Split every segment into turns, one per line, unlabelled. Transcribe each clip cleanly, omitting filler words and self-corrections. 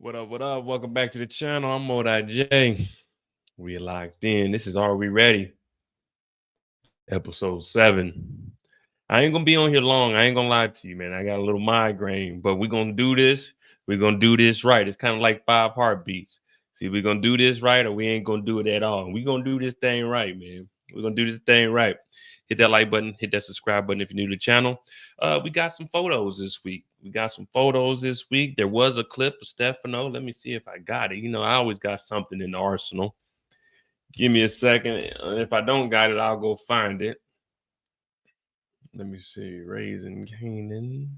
What up, what up? Welcome back to the channel. I'm Modi J. We locked in. This is Are We Ready? Episode 7. I ain't gonna be on here long. I ain't gonna lie to you, man. I got a little migraine, but we're gonna do this. We're gonna do this right. It's kind of like 5 heartbeats. See, we're gonna do this right, or we ain't gonna do it at all. We're gonna do this thing right, man. We're gonna do this thing right. Hit that like button, hit that subscribe button if you're new to the channel. We got some photos this week. There was a clip of Stephano. Let me see if I got it. You know, I always got something in the arsenal. Give me a second. If I don't got it, I'll go find it. Let me see. Raising Kanan.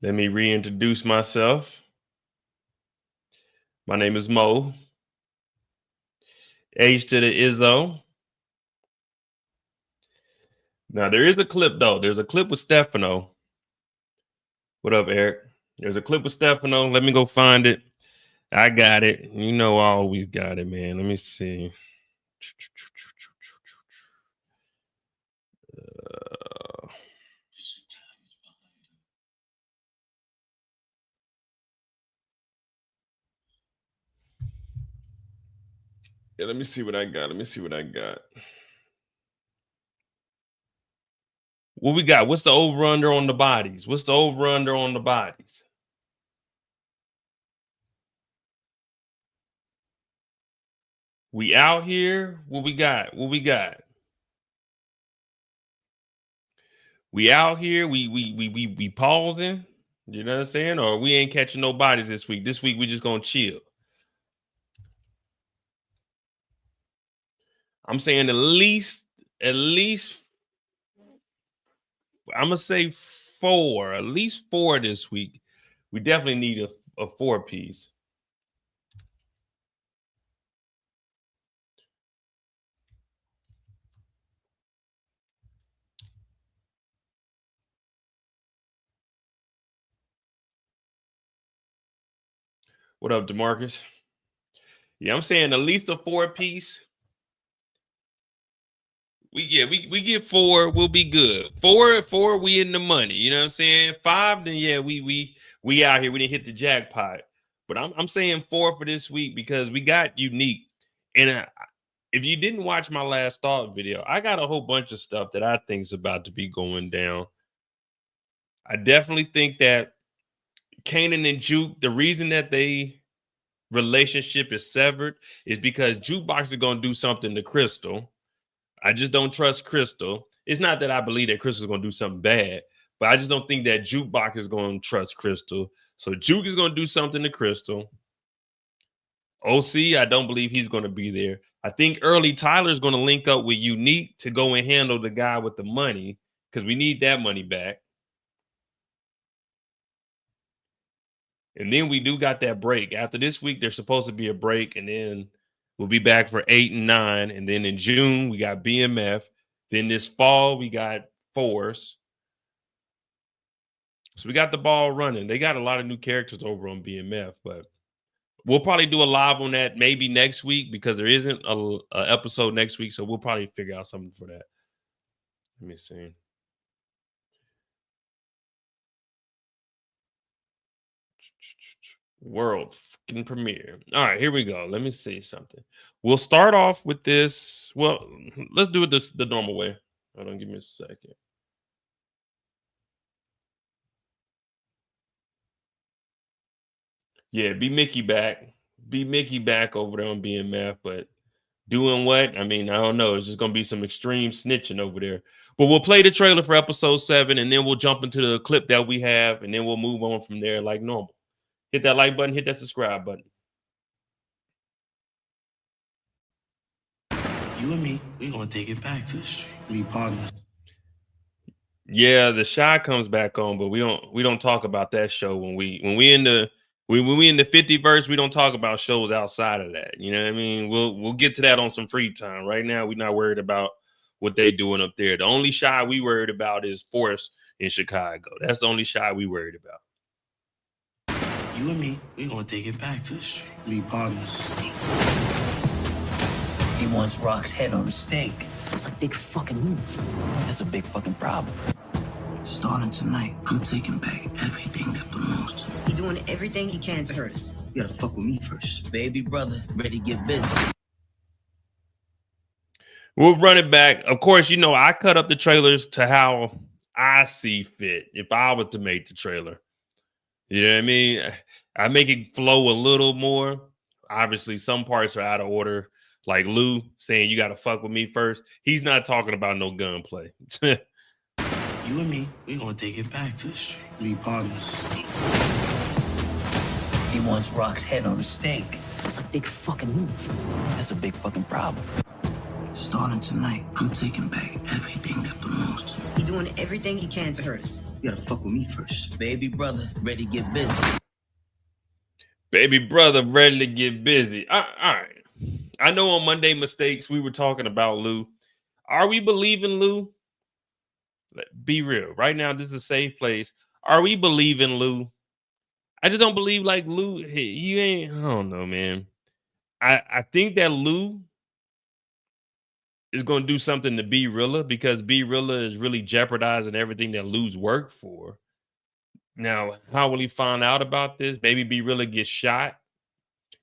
Let me reintroduce myself. My name is Mo. H to the Izzo. Now, there is a clip, though. There's a clip with Stephano. What up, Eric? There's a clip with Stephano. Let me go find it. I got it. You know I always got it, man. Let me see. Yeah, let me see what I got. What we got? What's the over-under on the bodies? We out here? What we got? We out here? We pausing? You know what I'm saying? Or we ain't catching no bodies this week. This week we just gonna chill. I'm saying at least I'm gonna say 4, at least 4 this week. We definitely need a 4-piece. What up, DeMarcus? Yeah, I'm saying at least a 4-piece. We get 4, we'll be good. 4, we in the money. You know what I'm saying? 5, then yeah, we out here. We didn't hit the jackpot. But I'm saying 4 for this week because we got unique. And if you didn't watch my last thought video, I got a whole bunch of stuff that I think is about to be going down. I definitely think that Kanan and Juke, the reason that they relationship is severed is because Jukebox is going to do something to Crystal. I just don't trust Crystal. It's not that I believe that Crystal's going to do something bad, but I just don't think that Jukebox is going to trust Crystal. So Juke is going to do something to Crystal. OC, I don't believe he's going to be there. I think early Tyler's going to link up with Unique to go and handle the guy with the money because we need that money back. And then we do got that break. After this week, there's supposed to be a break, and then we'll be back for 8 and 9. And then in June, we got BMF. Then this fall, we got Force. So we got the ball running. They got a lot of new characters over on BMF, but we'll probably do a live on that maybe next week because there isn't a episode next week. So we'll probably figure out something for that. Let me see. World fucking premiere. All right, here we go. Let me see something. We'll start off with this. Well, let's do it the normal way. Hold on, give me a second. Yeah, be Mickey back. Be Mickey back over there on BMF, but doing what? I mean, I don't know. It's just gonna be some extreme snitching over there. But we'll play the trailer for episode 7, and then we'll jump into the clip that we have, and then we'll move on from there like normal. Hit that like button, hit that subscribe button.
You and me, we gonna take it back to the street. We partners.
Yeah, the Shy comes back on, but we don't talk about that show when we in the 50 verse. We don't talk about shows outside of that. You know what I mean? We'll get to that on some free time. Right now, we're not worried about what they doing up there. The only Shy we worried about is Force in Chicago. That's the only Shy we worried about.
You and me, we gonna take it back to the street. We partners.
He wants Rock's head on a stake. It's a big fucking move. That's a big fucking problem.
Starting tonight, I'm taking back everything that belongs to me.
He doing everything he can to hurt us.
You gotta fuck with me first.
Baby brother, ready to get busy.
We'll run it back. Of course, you know, I cut up the trailers to how I see fit if I were to make the trailer. You know what I mean? I make it flow a little more. Obviously, some parts are out of order. Like Lou saying you got to fuck with me first. He's not talking about no gunplay.
You and me, we gonna take it back to the street. We partners.
He wants Rock's head on a stake. It's a big fucking move. That's a big fucking problem.
Starting tonight, I'm taking back everything that belongs to me.
He doing everything he can to hurt us.
You gotta fuck with me first.
Baby brother, ready to get busy.
Baby brother, ready to get busy. All right. I know on Monday Mistakes, we were talking about Lou. Are we believing Lou? Be real. Right now, this is a safe place. Are we believing Lou? I just don't believe like Lou. You ain't, I don't know, man. I think that Lou is going to do something to B Rilla because B Rilla is really jeopardizing everything that Lou's worked for. Now, how will he find out about this? Maybe B Rilla gets shot.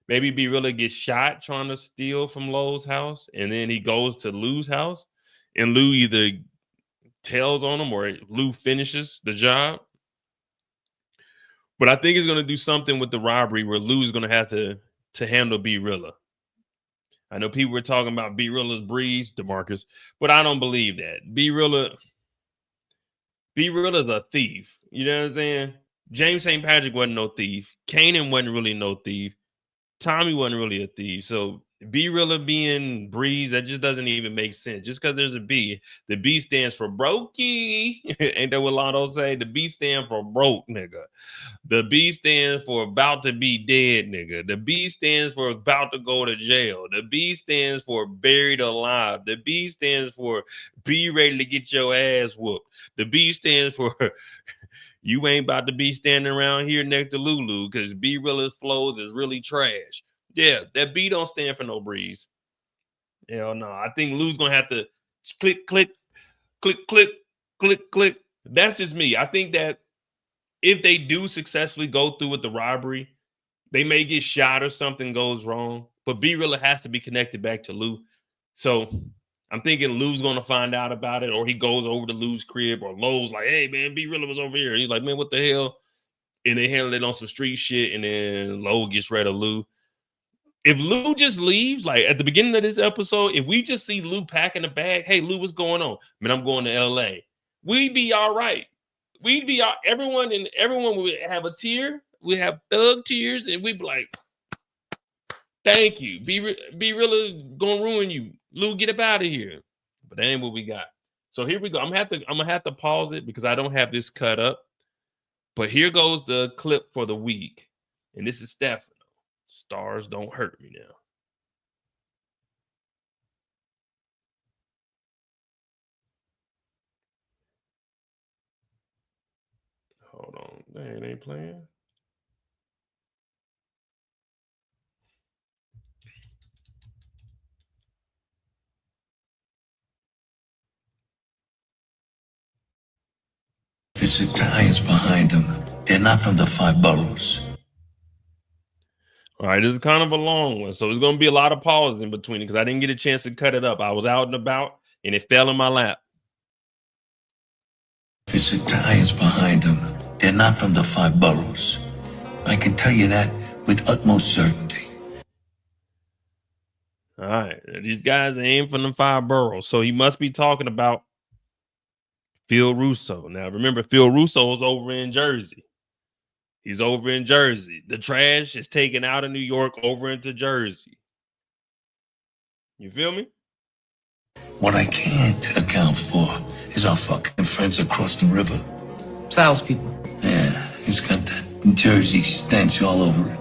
Maybe B Rilla gets shot trying to steal from Lowe's house, and then he goes to Lou's house, and Lou either tells on him or Lou finishes the job. But I think he's going to do something with the robbery where Lou's going to have to handle B Rilla. I know people were talking about B Rilla's breeze, DeMarcus, but I don't believe that. B Rilla's a thief. You know what I'm saying? James St. Patrick wasn't no thief. Kanan wasn't really no thief. Tommy wasn't really a thief. So B Rilla being Breeze, that just doesn't even make sense. Just because there's a B, the B stands for brokey. Ain't that what Lotto say? The B stands for broke, nigga. The B stands for about to be dead, nigga. The B stands for about to go to jail. The B stands for buried alive. The B stands for be ready to get your ass whooped. The B stands for you ain't about to be standing around here next to Lulu because B Rilla's flows is really trash. Yeah, that B don't stand for no Breeze. Hell no. I think Lou's gonna have to click, click, click, click, click, click. That's just me. I think that if they do successfully go through with the robbery, they may get shot or something goes wrong. But B Rilla has to be connected back to Lou. So I'm thinking Lou's gonna find out about it, or he goes over to Lou's crib, or Lou's like, hey man, B Rilla was over here. And he's like, man, what the hell? And they handle it on some street shit, and then Lou gets rid of Lou. If Lou just leaves, like at the beginning of this episode, if we just see Lou packing a bag, hey Lou, what's going on? Man, I'm going to LA. We'd be all right. We'd be all, everyone would have a tear. We have thug tears, and we'd be like, Thank you. Be really gonna ruin you. Lou, get up out of here. But that ain't what we got. So here we go. I'm gonna have to pause it because I don't have this cut up. But here goes the clip for the week. And this is Stephano. Stars don't hurt me now. Hold on. Dang, it ain't playing.
It's Italians behind them. They're not from the 5 boroughs.
All right, this is kind of a long one. So there's going to be a lot of pauses in between it because I didn't get a chance to cut it up. I was out and about and it fell in my lap.
It's Italians behind them. They're not from the 5 boroughs. I can tell you that with utmost certainty.
All right, these guys ain't from the 5 boroughs. So he must be talking about Phil Russo. Now, remember, Phil Russo is over in Jersey. He's over in Jersey. The trash is taken out of New York over into Jersey. You feel me?
What I can't account for is our fucking friends across the river.
Sal's people.
Yeah, he's got that Jersey stench all over it.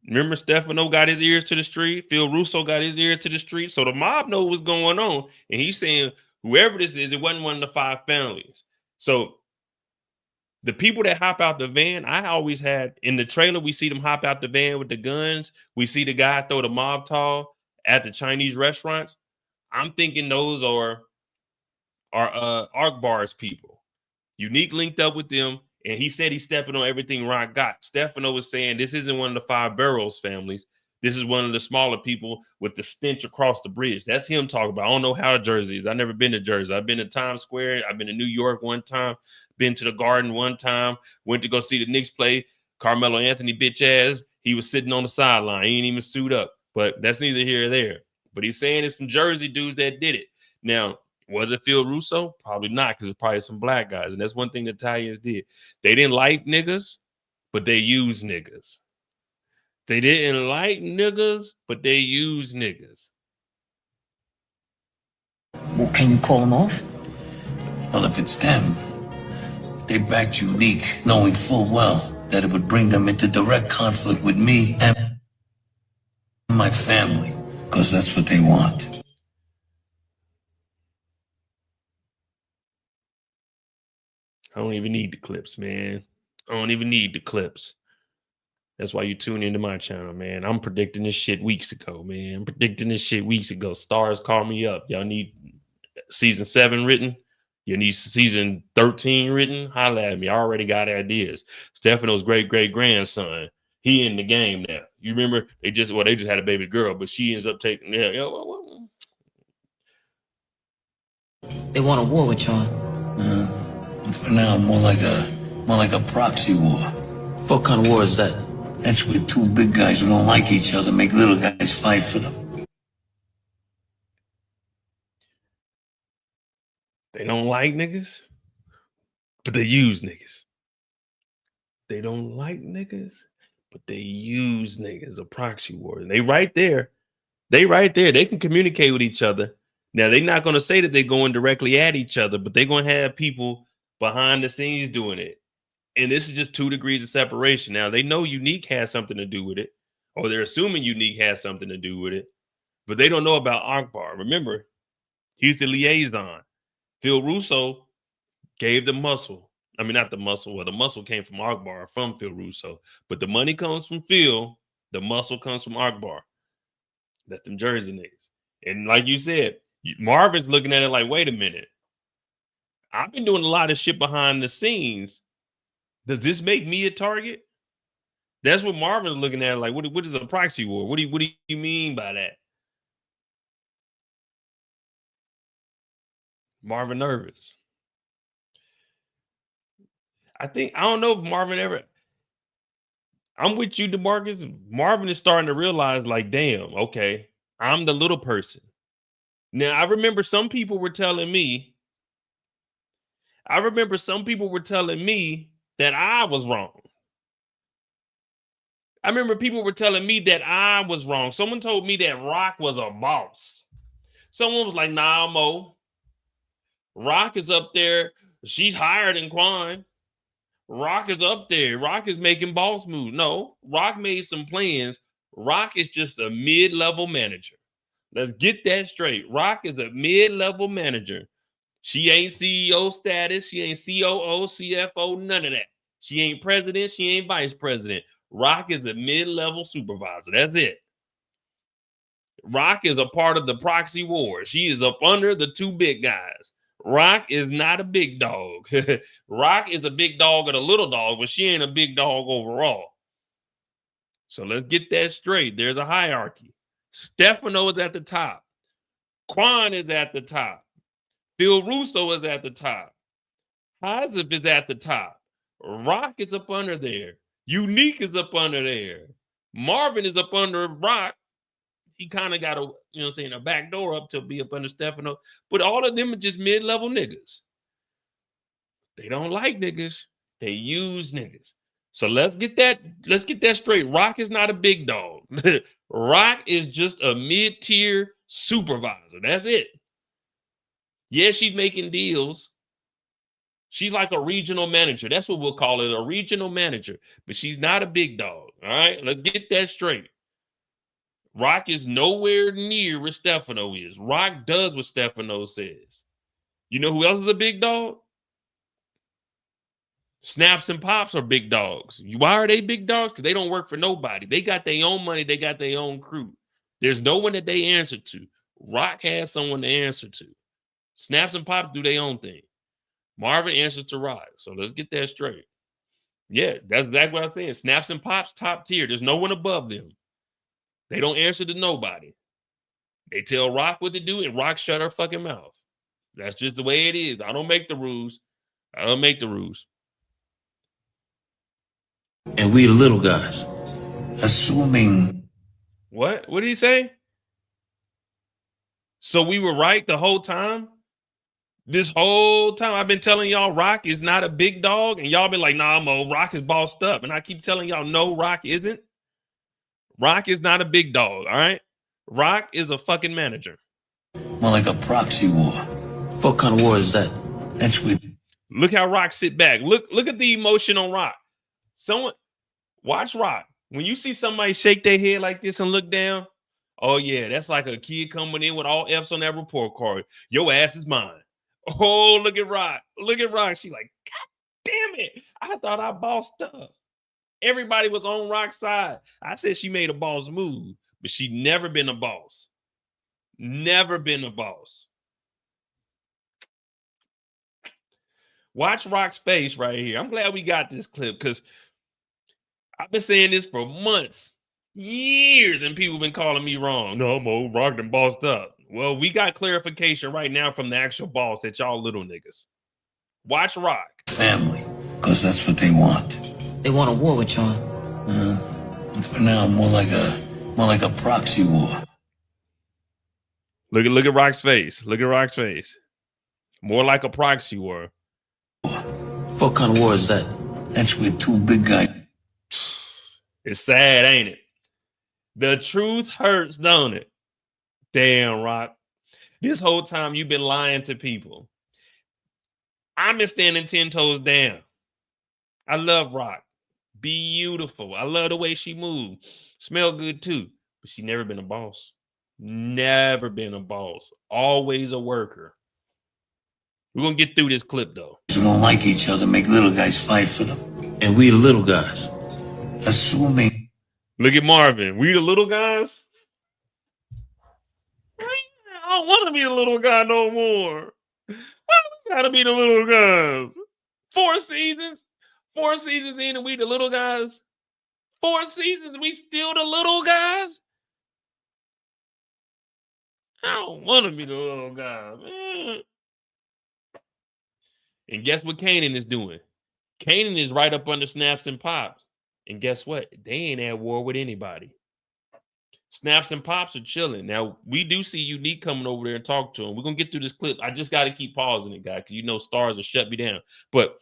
Remember, Stephano got his ears to the street. Phil Russo got his ear to the street. So the mob knows what's going on. And he's saying, whoever this is, it wasn't one of the 5 families. So the people that hop out the van, I always had in the trailer, we see them hop out the van with the guns. We see the guy throw the mob towel at the Chinese restaurants. I'm thinking those are Akbar's people. Unique linked up with them. And he said he's stepping on everything Rock got. Stefano was saying this isn't one of the 5 Barrels families. This is one of the smaller people with the stench across the bridge. That's him talking about. I don't know how Jersey is. I've never been to Jersey. I've been to Times Square. I've been to New York one time. Been to the Garden one time. Went to go see the Knicks play. Carmelo Anthony, bitch ass. He was sitting on the sideline. He ain't even suit up. But that's neither here or there. But he's saying it's some Jersey dudes that did it. Now, was it Phil Russo? Probably not, because it's probably some black guys. And that's one thing the Italians did. They didn't like niggas, but they used niggas. They didn't like niggas, but they used niggas.
Well, can you call them off?
Well, if it's them, they backed Unique, knowing full well that it would bring them into direct conflict with me and my family, because that's what they want.
I don't even need the clips, man. I don't even need the clips. That's why you tune into my channel, man. I'm predicting this shit weeks ago, man. I'm predicting this shit weeks ago. Stars call me up. Y'all need season 7 written. You need season 13 written. Holla at me. I already got ideas. Stefano's great-great-grandson. He in the game now. You remember they just had a baby girl, but she ends up taking
They want a war with y'all.
For now, more like a proxy war.
What kind of war is that?
That's where 2 big guys who don't like each other make little guys fight for them.
They don't like niggas, but they use niggas. They don't like niggas, but they use niggas. A proxy war. And they right there. They can communicate with each other. Now, they're not going to say that they're going directly at each other, but they're going to have people behind the scenes doing it. And this is just 2 degrees of separation. Now, they know Unique has something to do with it, or they're assuming Unique has something to do with it, but they don't know about Akbar. Remember, he's the liaison. Phil Russo gave the muscle. I mean, not the muscle. Well, the muscle came from Akbar, from Phil Russo. But the money comes from Phil. The muscle comes from Akbar. That's them Jersey niggas. And like you said, Marvin's looking at it like, wait a minute. I've been doing a lot of shit behind the scenes. Does this make me a target? That's what Marvin's looking at. Like, what is a proxy war? What do you mean by that? Marvin nervous. I don't know if Marvin ever. I'm with you, DeMarcus. Marvin is starting to realize, like, damn, okay, I'm the little person. Now, I remember some people were telling me, I remember some people were telling me that I was wrong. I remember people were telling me that I was wrong. Someone told me that Rock was a boss. Someone was like, nah, Mo. Rock is up there. She's higher than Quan. Rock is up there. Rock is making boss moves. No, Rock made some plans. Rock is just a mid-level manager. Let's get that straight. Rock is a mid-level manager. She ain't CEO status. She ain't COO, CFO, none of that. She ain't president. She ain't vice president. Rock is a mid-level supervisor. That's it. Rock is a part of the proxy war. She is up under the two big guys. Rock is not a big dog. Rock is a big dog and a little dog, but she ain't a big dog overall. So let's get that straight. There's a hierarchy. Stephano is at the top. Quan is at the top. Phil Russo is at the top. Hazif is at the top. Rock is up under there. Unique is up under there. Marvin is up under Rock. He kind of got a, a back door up to be up under Stephano. But all of them are just mid-level niggas. They don't like niggas. They use niggas. So let's get that straight. Rock is not a big dog. Rock is just a mid-tier supervisor. That's it. Yeah, she's making deals. She's like a regional manager. That's what we'll call it, a regional manager. But she's not a big dog. All right, let's get that straight. Rock is nowhere near where Stephano is. Rock does what Stephano says. You know who else is a big dog? Snaps and Pops are big dogs. Why are they big dogs? Because they don't work for nobody. They got their own money. They got their own crew. There's no one that they answer to. Rock has someone to answer to. Snaps and Pops do their own thing. Marvin answers to Rock. So let's get that straight. Yeah, that's exactly what I'm saying. Snaps and Pops, top tier. There's no one above them. They don't answer to nobody. They tell Rock what to do, and Rock shut her fucking mouth. That's just the way it is. I don't make the rules. I don't make the rules.
And we the little guys. Assuming.
What? What did he say? So we were right the whole time? This whole time I've been telling y'all Rock is not a big dog, and y'all been like, nah, Mo, Rock is bossed up. And I keep telling y'all, no, Rock isn't. Rock is not a big dog, all right? Rock is a fucking manager.
More like a proxy war.
What kind of war is that?
That's what.
Look how Rock sit back. Look at the emotion on Rock. Someone watch Rock. When you see somebody shake their head like this and look down, oh yeah, that's like a kid coming in with all F's on that report card. Your ass is mine. Oh, look at Rock. Look at Rock. She like, God damn it. I thought I bossed up. Everybody was on Rock's side. I said she made a boss move, but she never been a boss. Never been a boss. Watch Rock's face right here. I'm glad we got this clip because I've been saying this for months, years, and people been calling me wrong. No, Mo, Rock done bossed up. Well, we got clarification right now from the actual boss that y'all little niggas. Watch Rock.
Family, because that's what they want.
They want a war with y'all.
But for now, more like a proxy war.
Look at Rock's face. Look at Rock's face. More like a proxy war.
What kind of war is that?
That's where two big guys.
It's sad, ain't it? The truth hurts, don't it? Damn, Rock. This whole time you've been lying to people. I've been standing 10 toes down. I love Rock. Beautiful. I love the way she moves. Smell good too. But she never been a boss. Never been a boss. Always a worker. We're going to get through this clip though.
Who don't like each other make little guys fight for them.
And we the little guys.
Assuming.
Look at Marvin. We the little guys? I don't want to be the little guy no more. Why we gotta be the little guys? 4 seasons? 4 seasons in and we the little guys? 4 seasons we still the little guys? I don't want to be the little guy, man. And guess what Kanan is doing? Kanan is right up under Snaps and Pops. And guess what? They ain't at war with anybody. Snaps and Pops are chilling. Now, we do see Unique coming over there and talk to him. We're going to get through this clip. I just got to keep pausing it, guy, because you know stars will shut me down. But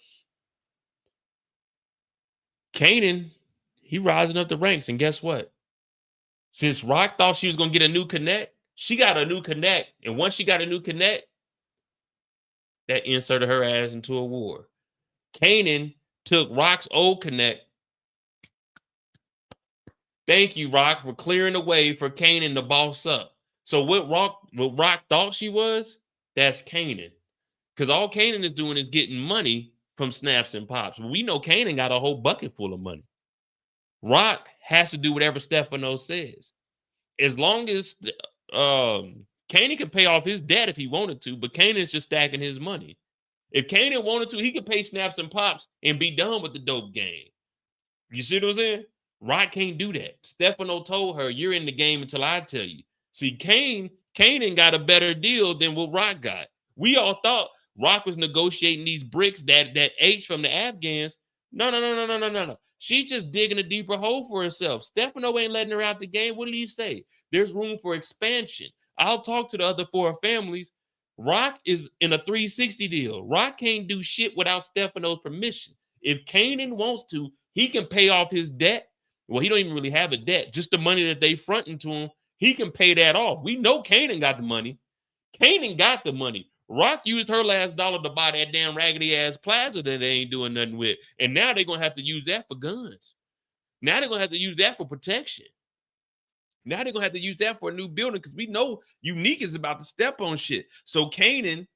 Kanan, he rising up the ranks, and guess what? Since Rock thought she was going to get a new connect, she got a new connect. And once she got a new connect, that inserted her ass into a war. Kanan took Rock's old connect. Thank you, Rock, for clearing the way for Kanan to boss up. So what Rock thought she was, that's Kanan. Because all Kanan is doing is getting money from Snaps and Pops. We know Kanan got a whole bucket full of money. Rock has to do whatever Stephano says. As long as Kanan can pay off his debt if he wanted to, but Kanan's just stacking his money. If Kanan wanted to, he could pay Snaps and Pops and be done with the dope game. You see what I'm saying? Rock can't do that. Stephano told her, you're in the game until I tell you. See, Kanan got a better deal than what Rock got. We all thought Rock was negotiating these bricks that H from the Afghans. No. She's just digging a deeper hole for herself. Stephano ain't letting her out the game. What did he say? There's room for expansion. I'll talk to the other 4 families. Rock is in a 360 deal. Rock can't do shit without Stephano's permission. If Kanan wants to, he can pay off his debt. Well, he don't even really have a debt. Just the money that they fronting to him, he can pay that off. We know Kanan got the money. Kanan got the money. Rock used her last dollar to buy that damn raggedy-ass plaza that they ain't doing nothing with. And now they're going to have to use that for guns. Now they're going to have to use that for protection. Now they're going to have to use that for a new building because we know Unique is about to step on shit. So Kanan,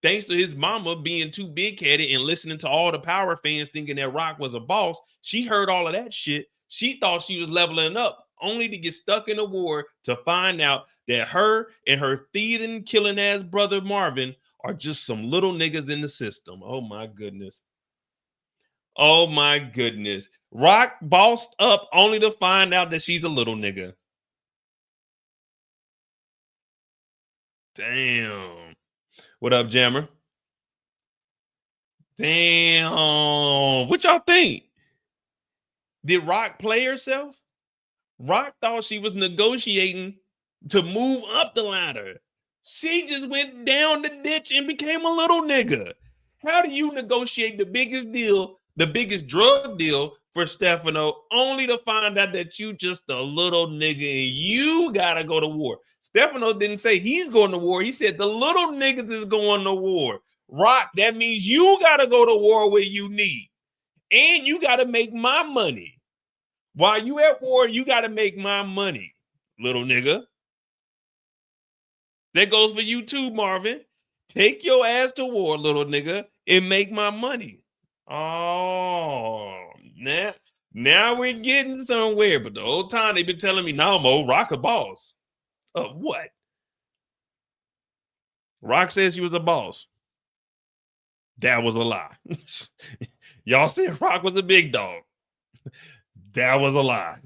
thanks to his mama being too big-headed and listening to all the Power fans thinking that Rock was a boss, she heard all of that shit. She thought she was leveling up, only to get stuck in a war to find out that her and her thieving, killing-ass brother Marvin are just some little niggas in the system. Oh, my goodness. Oh, my goodness. Rock bossed up only to find out that she's a little nigga. Damn. What up, Jammer? Damn. What y'all think? Did Rock play herself? Rock thought she was negotiating to move up the ladder. She just went down the ditch and became a little nigga. How do you negotiate the biggest deal, the biggest drug deal for Stephano, only to find out that you just a little nigga and you gotta go to war? Stephano didn't say he's going to war. He said the little niggas is going to war. Rock, that means you gotta go to war with Unique. And you gotta make my money. While you at war, you gotta make my money, little nigga. That goes for you too, Marvin. Take your ass to war, little nigga, and make my money. Oh, now we're getting somewhere. But the whole time they've been telling me, no, Mo, Rock a boss. Of what? Rock says she was a boss. That was a lie. Y'all said Rock was a big dog. That was a lie.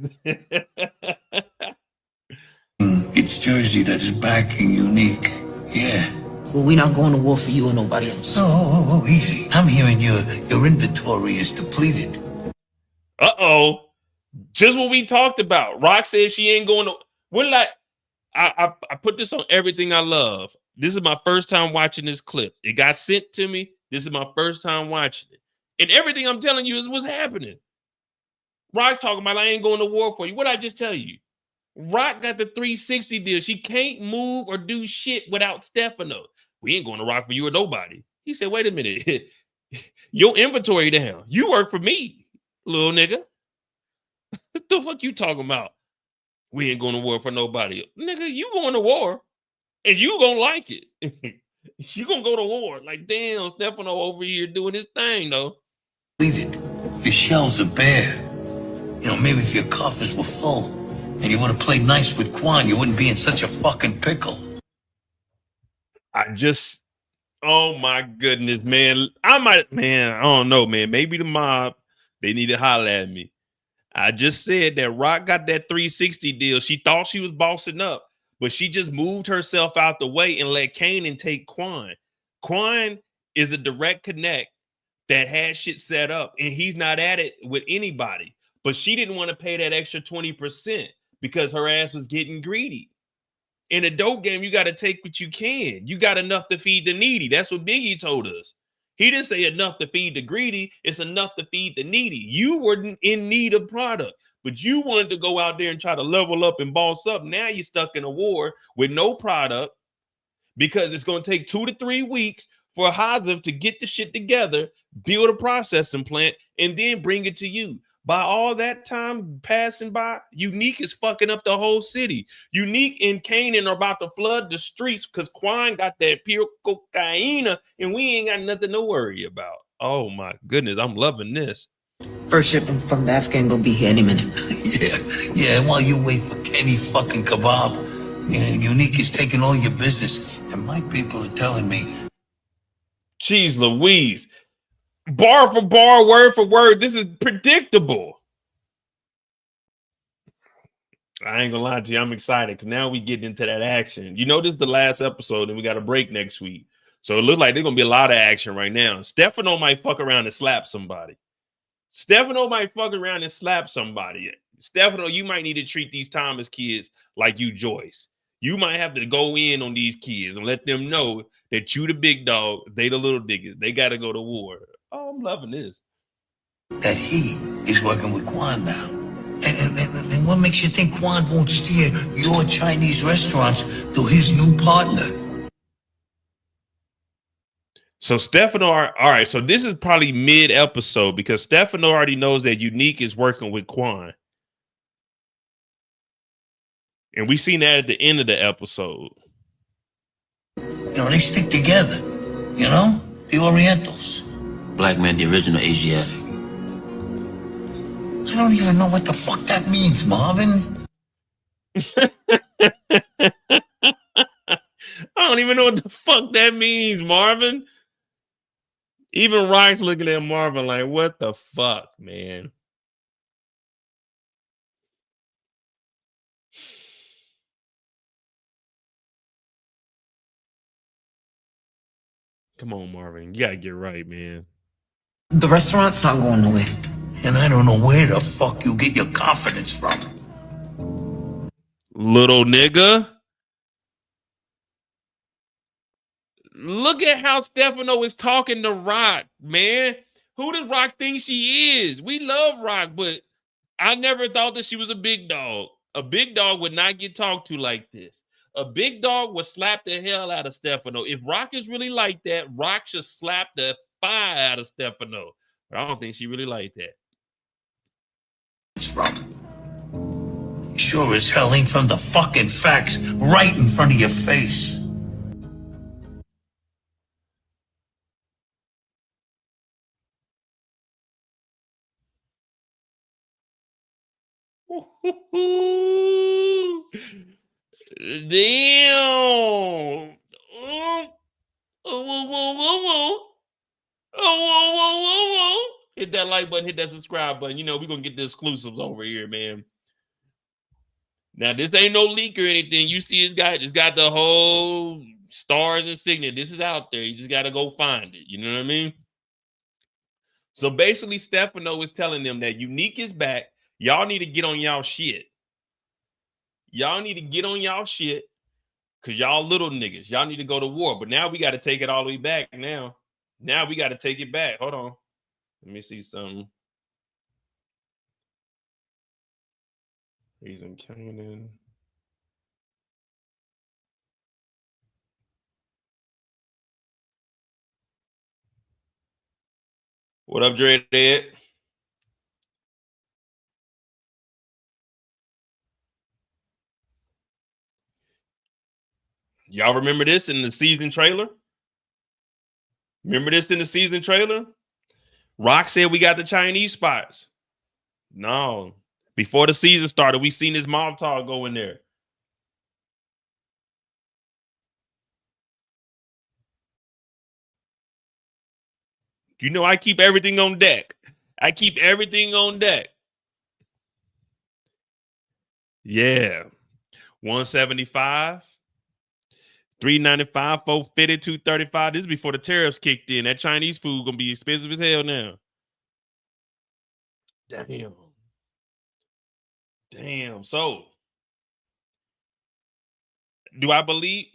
It's Jersey that is backing Unique. Yeah.
Well, we not going to war for you or nobody else.
Oh, easy. I'm hearing your inventory is depleted.
Uh-oh. Just what we talked about. Rock says she ain't going to... What did I put this on everything I love. This is my first time watching this clip. It got sent to me. This is my first time watching it. And everything I'm telling you is what's happening. Rock talking about I ain't going to war for you. What I just tell you? Rock got the 360 deal. She can't move or do shit without Stephano. We ain't going to rock for you or nobody. He said, wait a minute. Your inventory down. You work for me, little nigga. What the fuck you talking about? We ain't going to war for nobody. Nigga, you going to war and you gonna like it. You gonna go to war. Like, damn, Stephano over here doing his thing, though.
Depleted. Your shelves are bare. You know, maybe if your coffers were full and you would have played nice with Quan, you wouldn't be in such a fucking pickle.
Oh my goodness, man. I don't know, man. Maybe the mob, they need to holler at me. I just said that Rock got that 360 deal. She thought she was bossing up, but she just moved herself out the way and let Kanan take Quan. Quan is a direct connect that had shit set up, and he's not at it with anybody. But she didn't want to pay that extra 20% because her ass was getting greedy. In a dope game, you got to take what you can. You got enough to feed the needy. That's what Biggie told us. He didn't say enough to feed the greedy. It's enough to feed the needy. You were in need of product, but you wanted to go out there and try to level up and boss up. Now you're stuck in a war with no product because it's going to take 2 to 3 weeks for Haziv to get the shit together, build a processing plant, and then bring it to you. By all that time passing by, Unique is fucking up the whole city. Unique and Kanan are about to flood the streets because Quan got that pure cocaine and we ain't got nothing to worry about. Oh my goodness, I'm loving this.
First shipment from the Afghan gonna be here any minute.
Yeah, while you wait for Kenny fucking Kebab, Unique is taking all your business, and my people are telling me.
Jeez Louise. Bar for bar, word for word, this is predictable. I ain't gonna lie to you, I'm excited because now we get into that action. You know, this is the last episode and we got a break next week. So it looks like there's gonna be a lot of action right now. Stephano might fuck around and slap somebody. Stephano, you might need to treat these Thomas kids like you Joyce. You might have to go in on these kids and let them know that you the big dog, they the little diggers. They got to go to war. Oh, I'm loving this.
That he is working with Quan now. And what makes you think Quan won't steer your Chinese restaurants to his new partner?
So Stephano, all right, so this is probably mid-episode because Stephano already knows that Unique is working with Quan. And we seen that at the end of the episode.
You know, they stick together. You know? The Orientals.
Black man, the original Asiatic.
I don't even know what the fuck that means, Marvin.
I don't even know what the fuck that means, Marvin. Even Rock's looking at Marvin like, what the fuck, man? Come on, Marvin. You gotta get right, man.
The restaurant's not going nowhere.
And I don't know where the fuck you get your confidence from.
Little nigga. Look at how Stephano is talking to Rock, man. Who does Rock think she is? We love Rock, but I never thought that she was a big dog. A big dog would not get talked to like this. A big dog would slap the hell out of Stephano. If Rock is really like that, Rock should slap the fire out of Stephano. But I don't think she really like that.
It's from. Sure as hell ain't from the fucking facts right in front of your face.
Damn. Hit that like button, hit that subscribe button. You know, we're going to get the exclusives over here, man. Now, this ain't no leak or anything. You see it's got the whole stars and signet. This is out there. You just got to go find it. You know what I mean? So basically, Stephano is telling them that Unique is back. Y'all need to get on y'all shit. Y'all need to get on y'all shit because y'all little niggas. Y'all need to go to war. But now we got to take it all the way back now. Now we got to take it back. Hold on. Let me see something. He's in Kanan. What up, Dre? Y'all remember this in the season trailer? Remember this in the season trailer? Rock said we got the Chinese spots. No. Before the season started, we seen this Molotov go in there. You know, I keep everything on deck. I keep everything on deck. Yeah. 175, 395, 450, 235. This is before the tariffs kicked in. That Chinese food gonna be expensive as hell now. Damn. So Do I believe?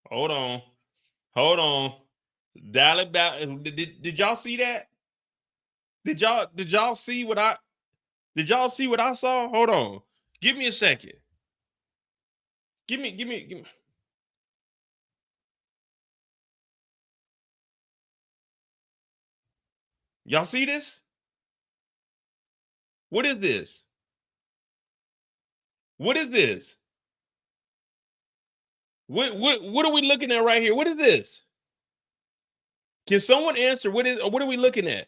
Hold on. Hold on. Dial it back. Did y'all see that? Did y'all see what I saw? Hold on. Give me a second. Give me. Y'all see this? What is this? What is this? What are we looking at right here? What is this? Can someone answer? What are we looking at?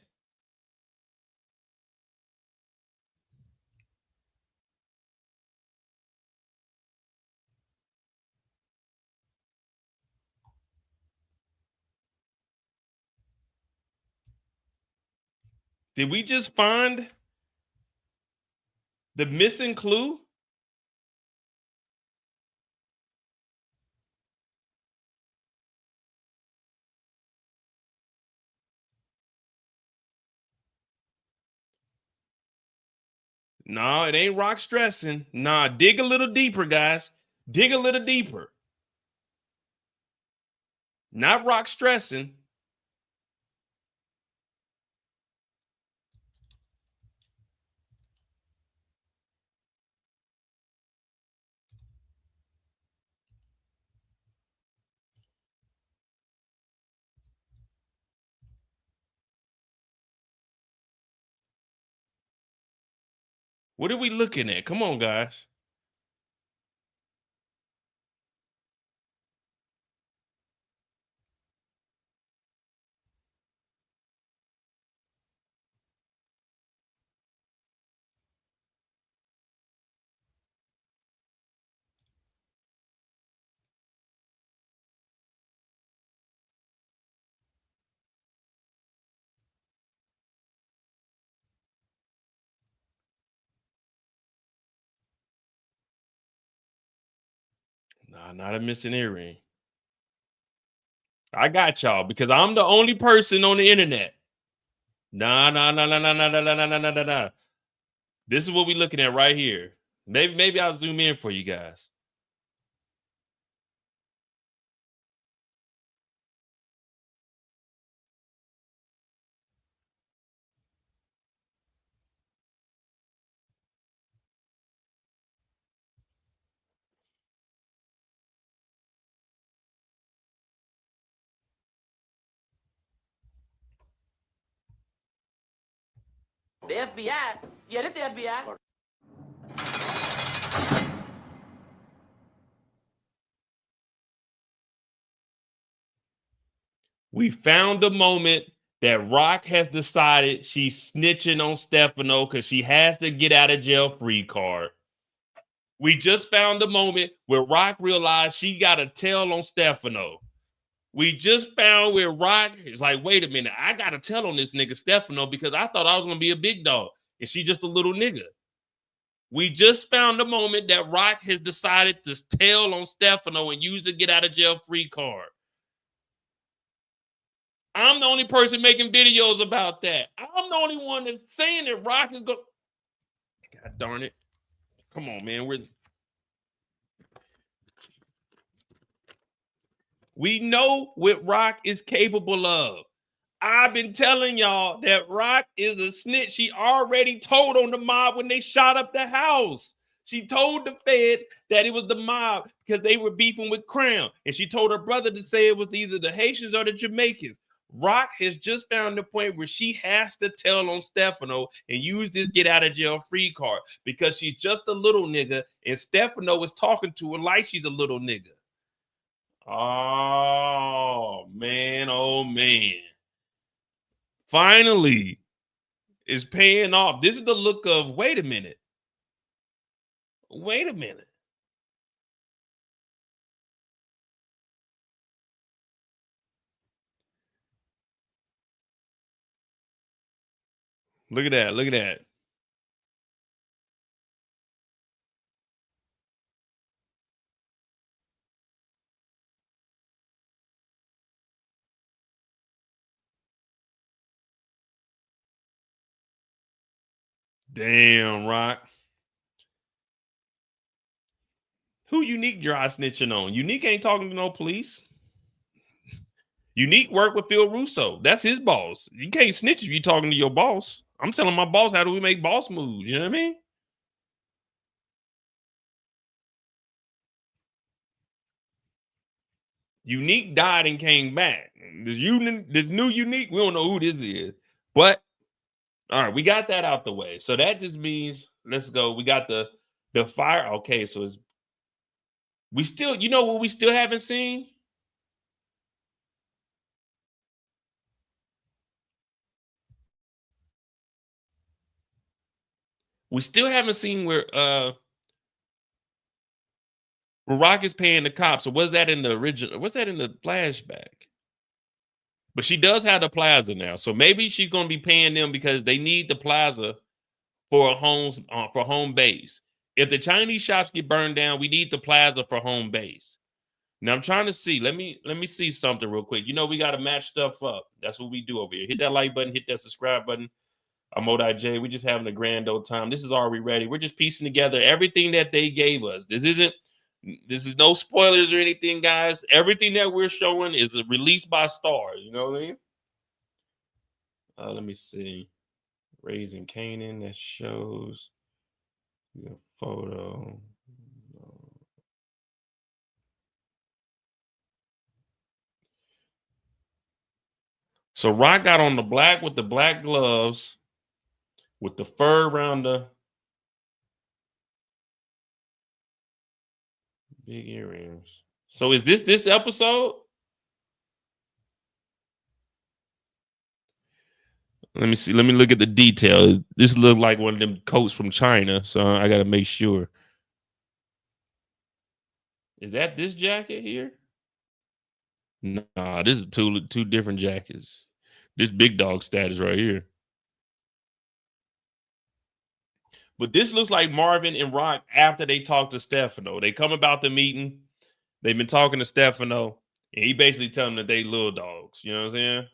Did we just find the missing clue? No, it ain't rock stressing. Nah, dig a little deeper, guys. Dig a little deeper. Not rock stressing. What are we looking at? Come on, guys. Nah, not a missing earring. I got y'all because I'm the only person on the internet. Nah. This is what we looking at right here. Maybe I'll zoom in for you guys.
The FBI? Yeah, this the FBI.
We found the moment that Rock has decided she's snitching on Stephano because she has to get out of jail free card. We just found the moment where Rock realized she got a tell on Stephano. We just found where Rock is like, wait a minute, I got to tell on this nigga Stephano because I thought I was going to be a big dog. And she just a little nigga. We just found the moment that Rock has decided to tell on Stephano and use the get out of jail free card. I'm the only person making videos about that. I'm the only one that's saying that Rock is going. God darn it. Come on, man. We know what Rock is capable of. I've been telling y'all that Rock is a snitch. She already told on the mob when they shot up the house. She told the feds that it was the mob because they were beefing with Crown. And she told her brother to say it was either the Haitians or the Jamaicans. Rock has just found the point where she has to tell on Stephano and use this get out of jail free card because she's just a little nigga and Stephano is talking to her like she's a little nigga. Oh, man. Oh, man. Finally, it's paying off. This is the look of, wait a minute. Wait a minute. Look at that. Look at that. Damn, Rock. Who Unique dry snitching on? Unique ain't talking to no police. Unique work with Phil Russo. That's his boss. You can't snitch if you talking to your boss. I'm telling my boss, how do we make boss moves? You know what I mean? Unique died and came back. This new Unique, we don't know who this is. But all right, we got that out the way. So that just means, let's go. We got the fire. Okay, so it's we still, you know what we still haven't seen? We still haven't seen where Rock is paying the cops. So was that in the original? What's that in the flashback? But she does have the plaza now. So maybe she's going to be paying them because they need the plaza for home base. If the Chinese shops get burned down, we need the plaza for home base. Now I'm trying to see. Let me see something real quick. You know, we got to match stuff up. That's what we do over here. Hit that like button, hit that subscribe button. I'm J. We're just having a grand old time. This is Are We Ready? We're just piecing together everything that they gave us. This is no spoilers or anything, guys. Everything that we're showing is released by Stars. You know what I mean? Let me see. Raising Kanan, that shows the photo. So Rock got on the black with the black gloves, with the fur around the big earrings. So is this episode? Let me see. Let me look at the details. This looks like one of them coats from China, so I got to make sure. Is that this jacket here? Nah, this is two different jackets. This big dog status right here. But this looks like Marvin and Rock after they talked to Stephano. They come about the meeting. They've been talking to Stephano, and he basically telling them that they little dogs. You know what I'm saying?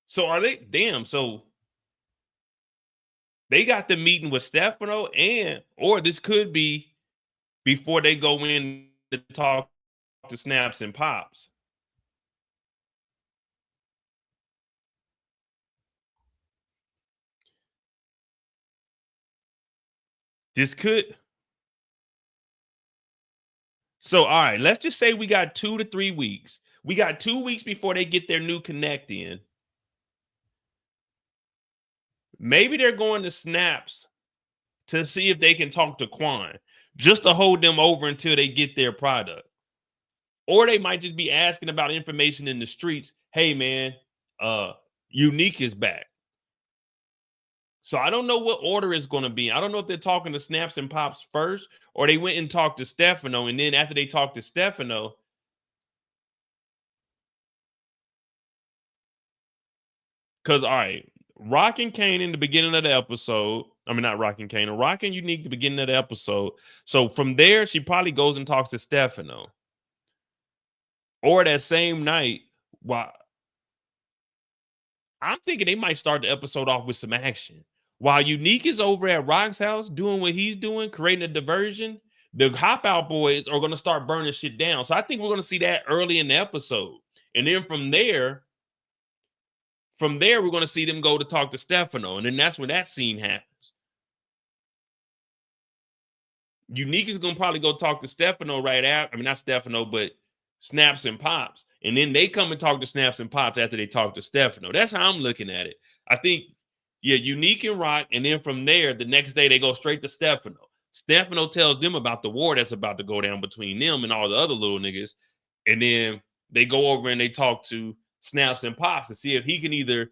So are they? Damn. So they got the meeting with Stephano, or this could be before they go in to talk to Snaps and Pops. This could. So, all right, let's just say we got 2 to 3 weeks. We got 2 weeks before they get their new connect in. Maybe they're going to Snaps to see if they can talk to Quan, just to hold them over until they get their product. Or they might just be asking about information in the streets. Hey, man, Unique is back. So I don't know what order it's going to be. I don't know if they're talking to Snaps and Pops first, or they went and talked to Stephano, and then after they talked to Stephano, because all right, Rock and Kane in the beginning of the episode. I mean, not Rock and Kane, Rock and Unique the beginning of the episode. So from there, she probably goes and talks to Stephano. Or that same night, while I'm thinking they might start the episode off with some action. While Unique is over at Rock's house doing what he's doing, creating a diversion, the Hop Out boys are going to start burning shit down. So I think we're going to see that early in the episode. And then from there, we're going to see them go to talk to Stephano. And then that's when that scene happens. Unique is going to probably go talk to Stephano right after. I mean, not Stephano, but Snaps and Pops. And then they come and talk to Snaps and Pops after they talk to Stephano. That's how I'm looking at it. I think, yeah, Unique and Rock. And then from there, the next day, they go straight to Stephano. Stephano tells them about the war that's about to go down between them and all the other little niggas. And then they go over and they talk to Snaps and Pops to see if he can either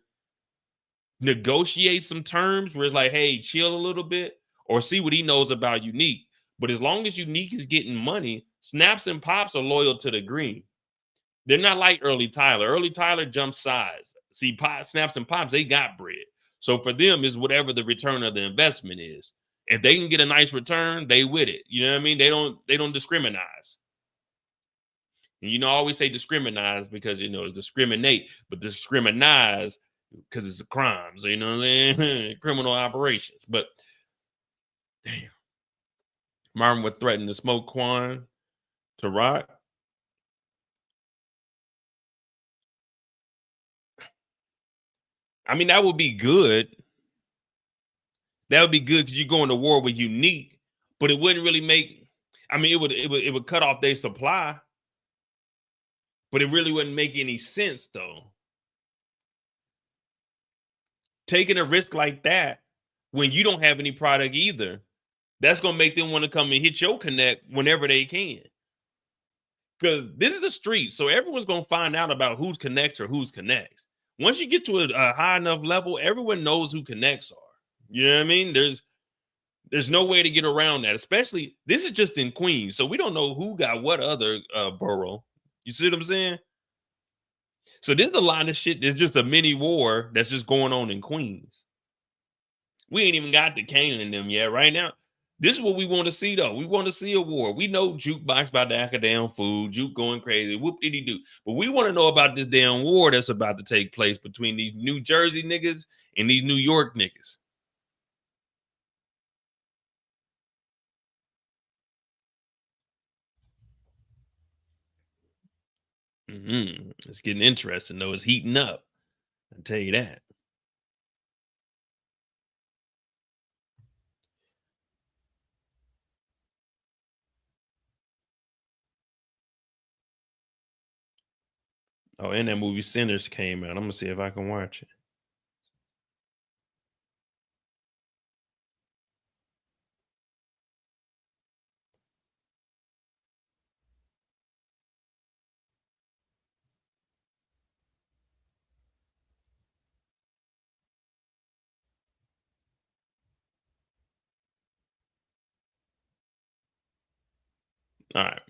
negotiate some terms where it's like, hey, chill a little bit, or see what he knows about Unique. But as long as Unique is getting money, Snaps and Pops are loyal to the green. They're not like Early Tyler. Early Tyler jumps sides. See, Snaps and Pops, they got bread. So for them, is whatever the return of the investment is. If they can get a nice return, they with it. You know what I mean? They don't discriminate. And I always say discriminate because it's discriminate, but discriminate because it's a crime. So, you know what I'm saying? Criminal operations. But damn. Marvin would threaten to smoke Quan to Rock. I mean, that would be good. That would be good because you're going to war with Unique, but it wouldn't really make. I mean, it would cut off their supply, but it really wouldn't make any sense though. Taking a risk like that when you don't have any product either, that's gonna make them want to come and hit your connect whenever they can. Because this is the street, so everyone's gonna find out about who's connects or who's connects. Once you get to a high enough level, everyone knows who connects are. You know what I mean? There's no way to get around that. Especially this is just in Queens, so we don't know who got what other borough. You see what I'm saying? So there's a lot of shit. There's just a mini war that's just going on in Queens. We ain't even got the Kanan in them yet. Right now, this is what we want to see, though. We want to see a war. We know Jukebox about to act a damn fool, Juke going crazy, whoop-diddy-doo. But we want to know about this damn war that's about to take place between these New Jersey niggas and these New York niggas. It's getting interesting, though. It's heating up. I'll tell you that. Oh, and that movie Sinners came out. I'm going to see if I can watch it. All right.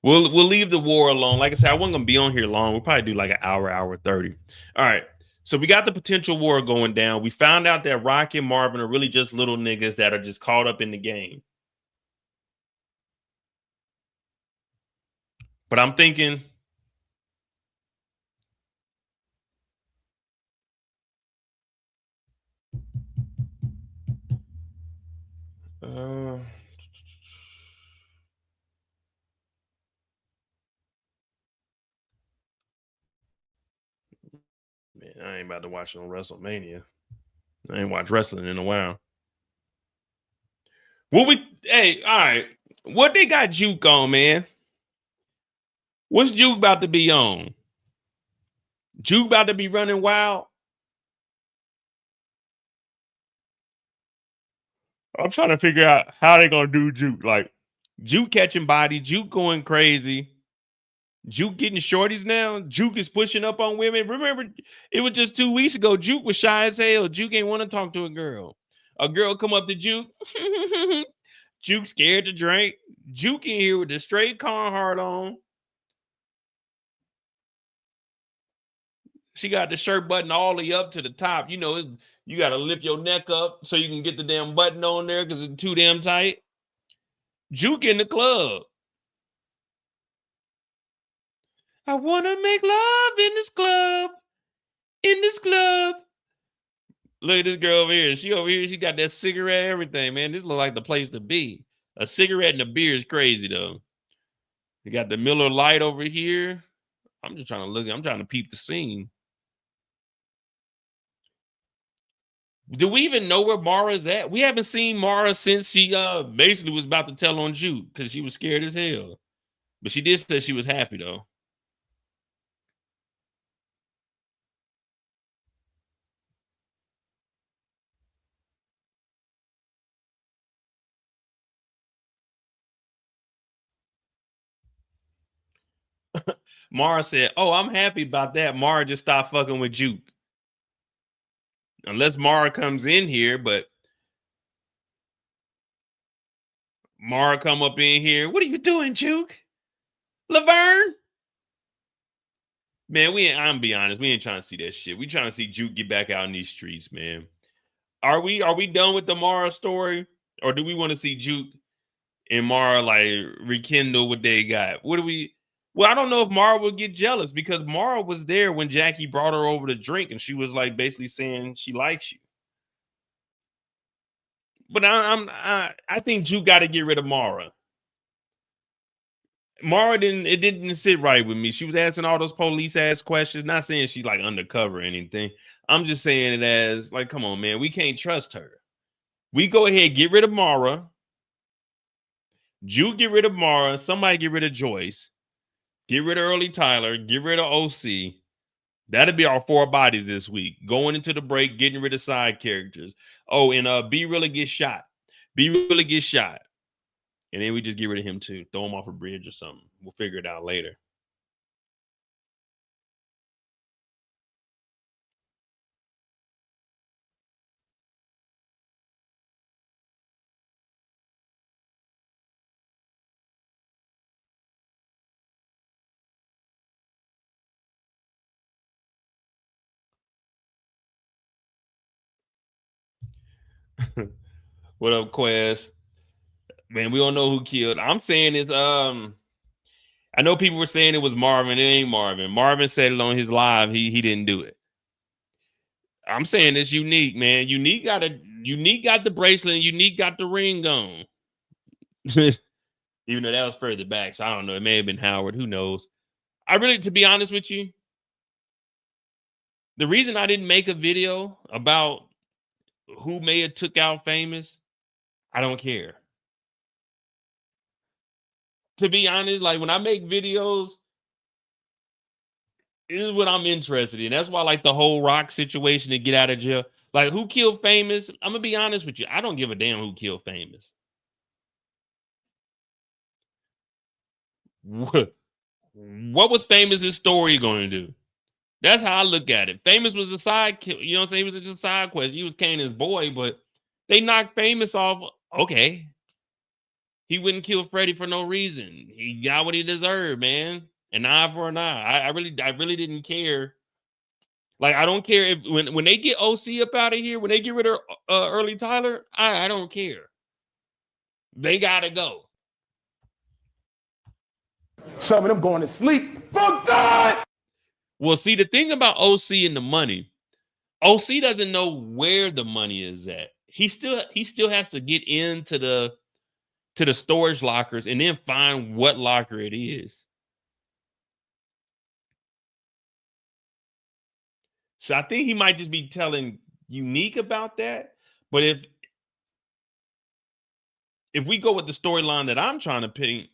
We'll leave the war alone. Like I said, I wasn't gonna be on here long. We'll probably do like an hour 30. All right. So we got the potential war going down. We found out that Rock and Marvin are really just little niggas that are just caught up in the game. But I'm thinking man, I ain't about to watch no WrestleMania. I ain't watched wrestling in a while. Hey, all right. What they got Juke on, man? What's Juke about to be on? Juke about to be running wild? I'm trying to figure out how they gonna do Juke. Like Juke catching body, Juke going crazy. Juke getting shorties now. Juke is pushing up on women. Remember, it was just 2 weeks ago. Juke was shy as hell. Juke ain't want to talk to a girl. A girl come up to Juke. Juke scared to drink. Juke in here with the straight Carhartt on. She got the shirt button all the way up to the top. You know, you got to lift your neck up so you can get the damn button on there because it's too damn tight. Juke in the club. I want to make love in this club. In this club. Look at this girl over here. She over here. She got that cigarette, everything, man. This look like the place to be. A cigarette and a beer is crazy, though. You got the Miller Lite over here. I'm just trying to look. I'm trying to peep the scene. Do we even know where Mara's at? We haven't seen Mara since she basically was about to tell on Juke because she was scared as hell. But she did say she was happy, though. Mara said, "Oh, I'm happy about that. Mara just stopped fucking with Juke." Unless Mara comes in here, but Mara come up in here. What are you doing, Juke? LaVerne? Man, I'm be honest, we ain't trying to see that shit. We trying to see Juke get back out in these streets, man. Are we done with the Mara story? Or do we want to see Juke and Mara like rekindle what they got? What do we Well, I don't know if Mara would get jealous because Mara was there when Jackie brought her over to drink, and she was like basically saying she likes you. But I think Juke got to get rid of Mara. Mara didn't sit right with me. She was asking all those police ass questions. Not saying she's like undercover or anything. I'm just saying it as like, come on, man, we can't trust her. We go ahead, get rid of Mara. Juke, get rid of Mara. Somebody get rid of Joyce. Get rid of Early Tyler. Get rid of OC. That'll be our 4 bodies this week. Going into the break, getting rid of side characters. Oh, and B really gets shot. B really gets shot. And then we just get rid of him too. Throw him off a bridge or something. We'll figure it out later. What up, Quest? Man, we don't know who killed. I'm saying it's I know people were saying it was Marvin. It ain't Marvin. Marvin said it on his live. He didn't do it. I'm saying it's Unique, man. Unique got the bracelet and Unique got the ring on. Even though that was further back. So I don't know. It may have been Howard. Who knows? I really, to be honest with you, the reason I didn't make a video about who may have took out Famous, I don't care. To be honest, like when I make videos, this is what I'm interested in. That's why, like the whole Rock situation to get out of jail. Like, who killed Famous? I'm gonna be honest with you. I don't give a damn who killed Famous. What was Famous's story going to do? That's how I look at it. Famous was a side kill. You know what I'm saying? He was just a side quest. He was Kanan's boy, but they knocked Famous off. Okay. He wouldn't kill Freddie for no reason. He got what he deserved, man. An eye for an eye. I really didn't care. Like, I don't care if when they get OC up out of here, when they get rid of Early Tyler, I don't care. They gotta go.
Some of them going to sleep. Fuck that!
Well, see, the thing about OC and the money, OC doesn't know where the money is at. He still has to get into the storage lockers and then find what locker it is. So I think he might just be telling Unique about that. But if we go with the storyline that I'm trying to paint,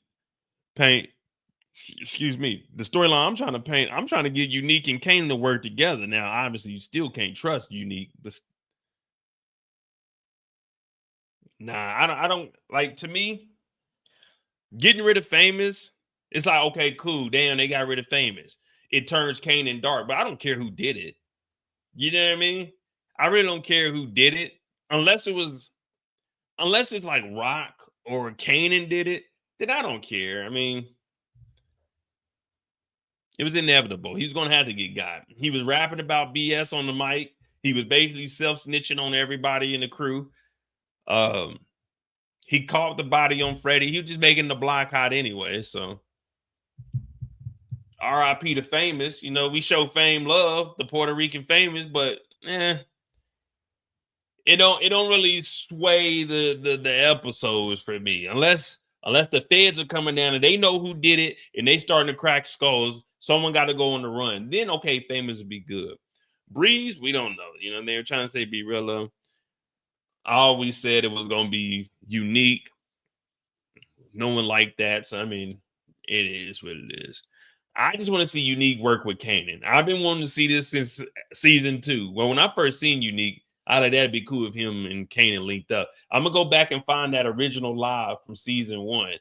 excuse me, the storyline I'm trying to paint, I'm trying to get Unique and Kanan to work together. Now, obviously, you still can't trust Unique, but nah, I don't like, to me, getting rid of Famous, it's like, okay, cool, damn, they got rid of Famous. It turns Kanan dark, but I don't care who did it. You know what I mean? I really don't care who did it, unless it's like Rock or Kanan did it, then I don't care. I mean, it was inevitable. He's going to have to get got. He was rapping about BS on the mic. He was basically self-snitching on everybody in the crew. He caught the body on Freddie. He was just making the block hot anyway. So RIP to Famous. You know, we show Fame love, the Puerto Rican Famous, but it don't really sway the episodes for me. Unless the feds are coming down and they know who did it and they starting to crack skulls, someone got to go on the run. Then, okay, Famous would be good. Breeze, we don't know. You know, they were trying to say be real. I always said it was going to be Unique. No one liked that. So, I mean, it is what it is. I just want to see Unique work with Kanan. I've been wanting to see this since season 2. Well, when I first seen Unique, I thought that'd be cool if him and Kanan linked up. I'm going to go back and find that original live from season 1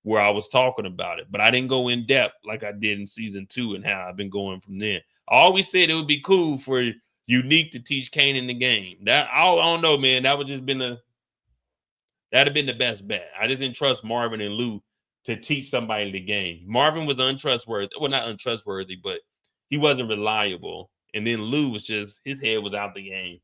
where I was talking about it. But I didn't go in depth like I did in season 2 and how I've been going from there. I always said it would be cool for Unique to teach Kanan the game. That I don't know, man. That would just been that'd have been the best bet. I just didn't trust Marvin and Lou to teach somebody the game. Marvin was untrustworthy. Well, not untrustworthy, but he wasn't reliable. And then Lou was just, his head was out the game.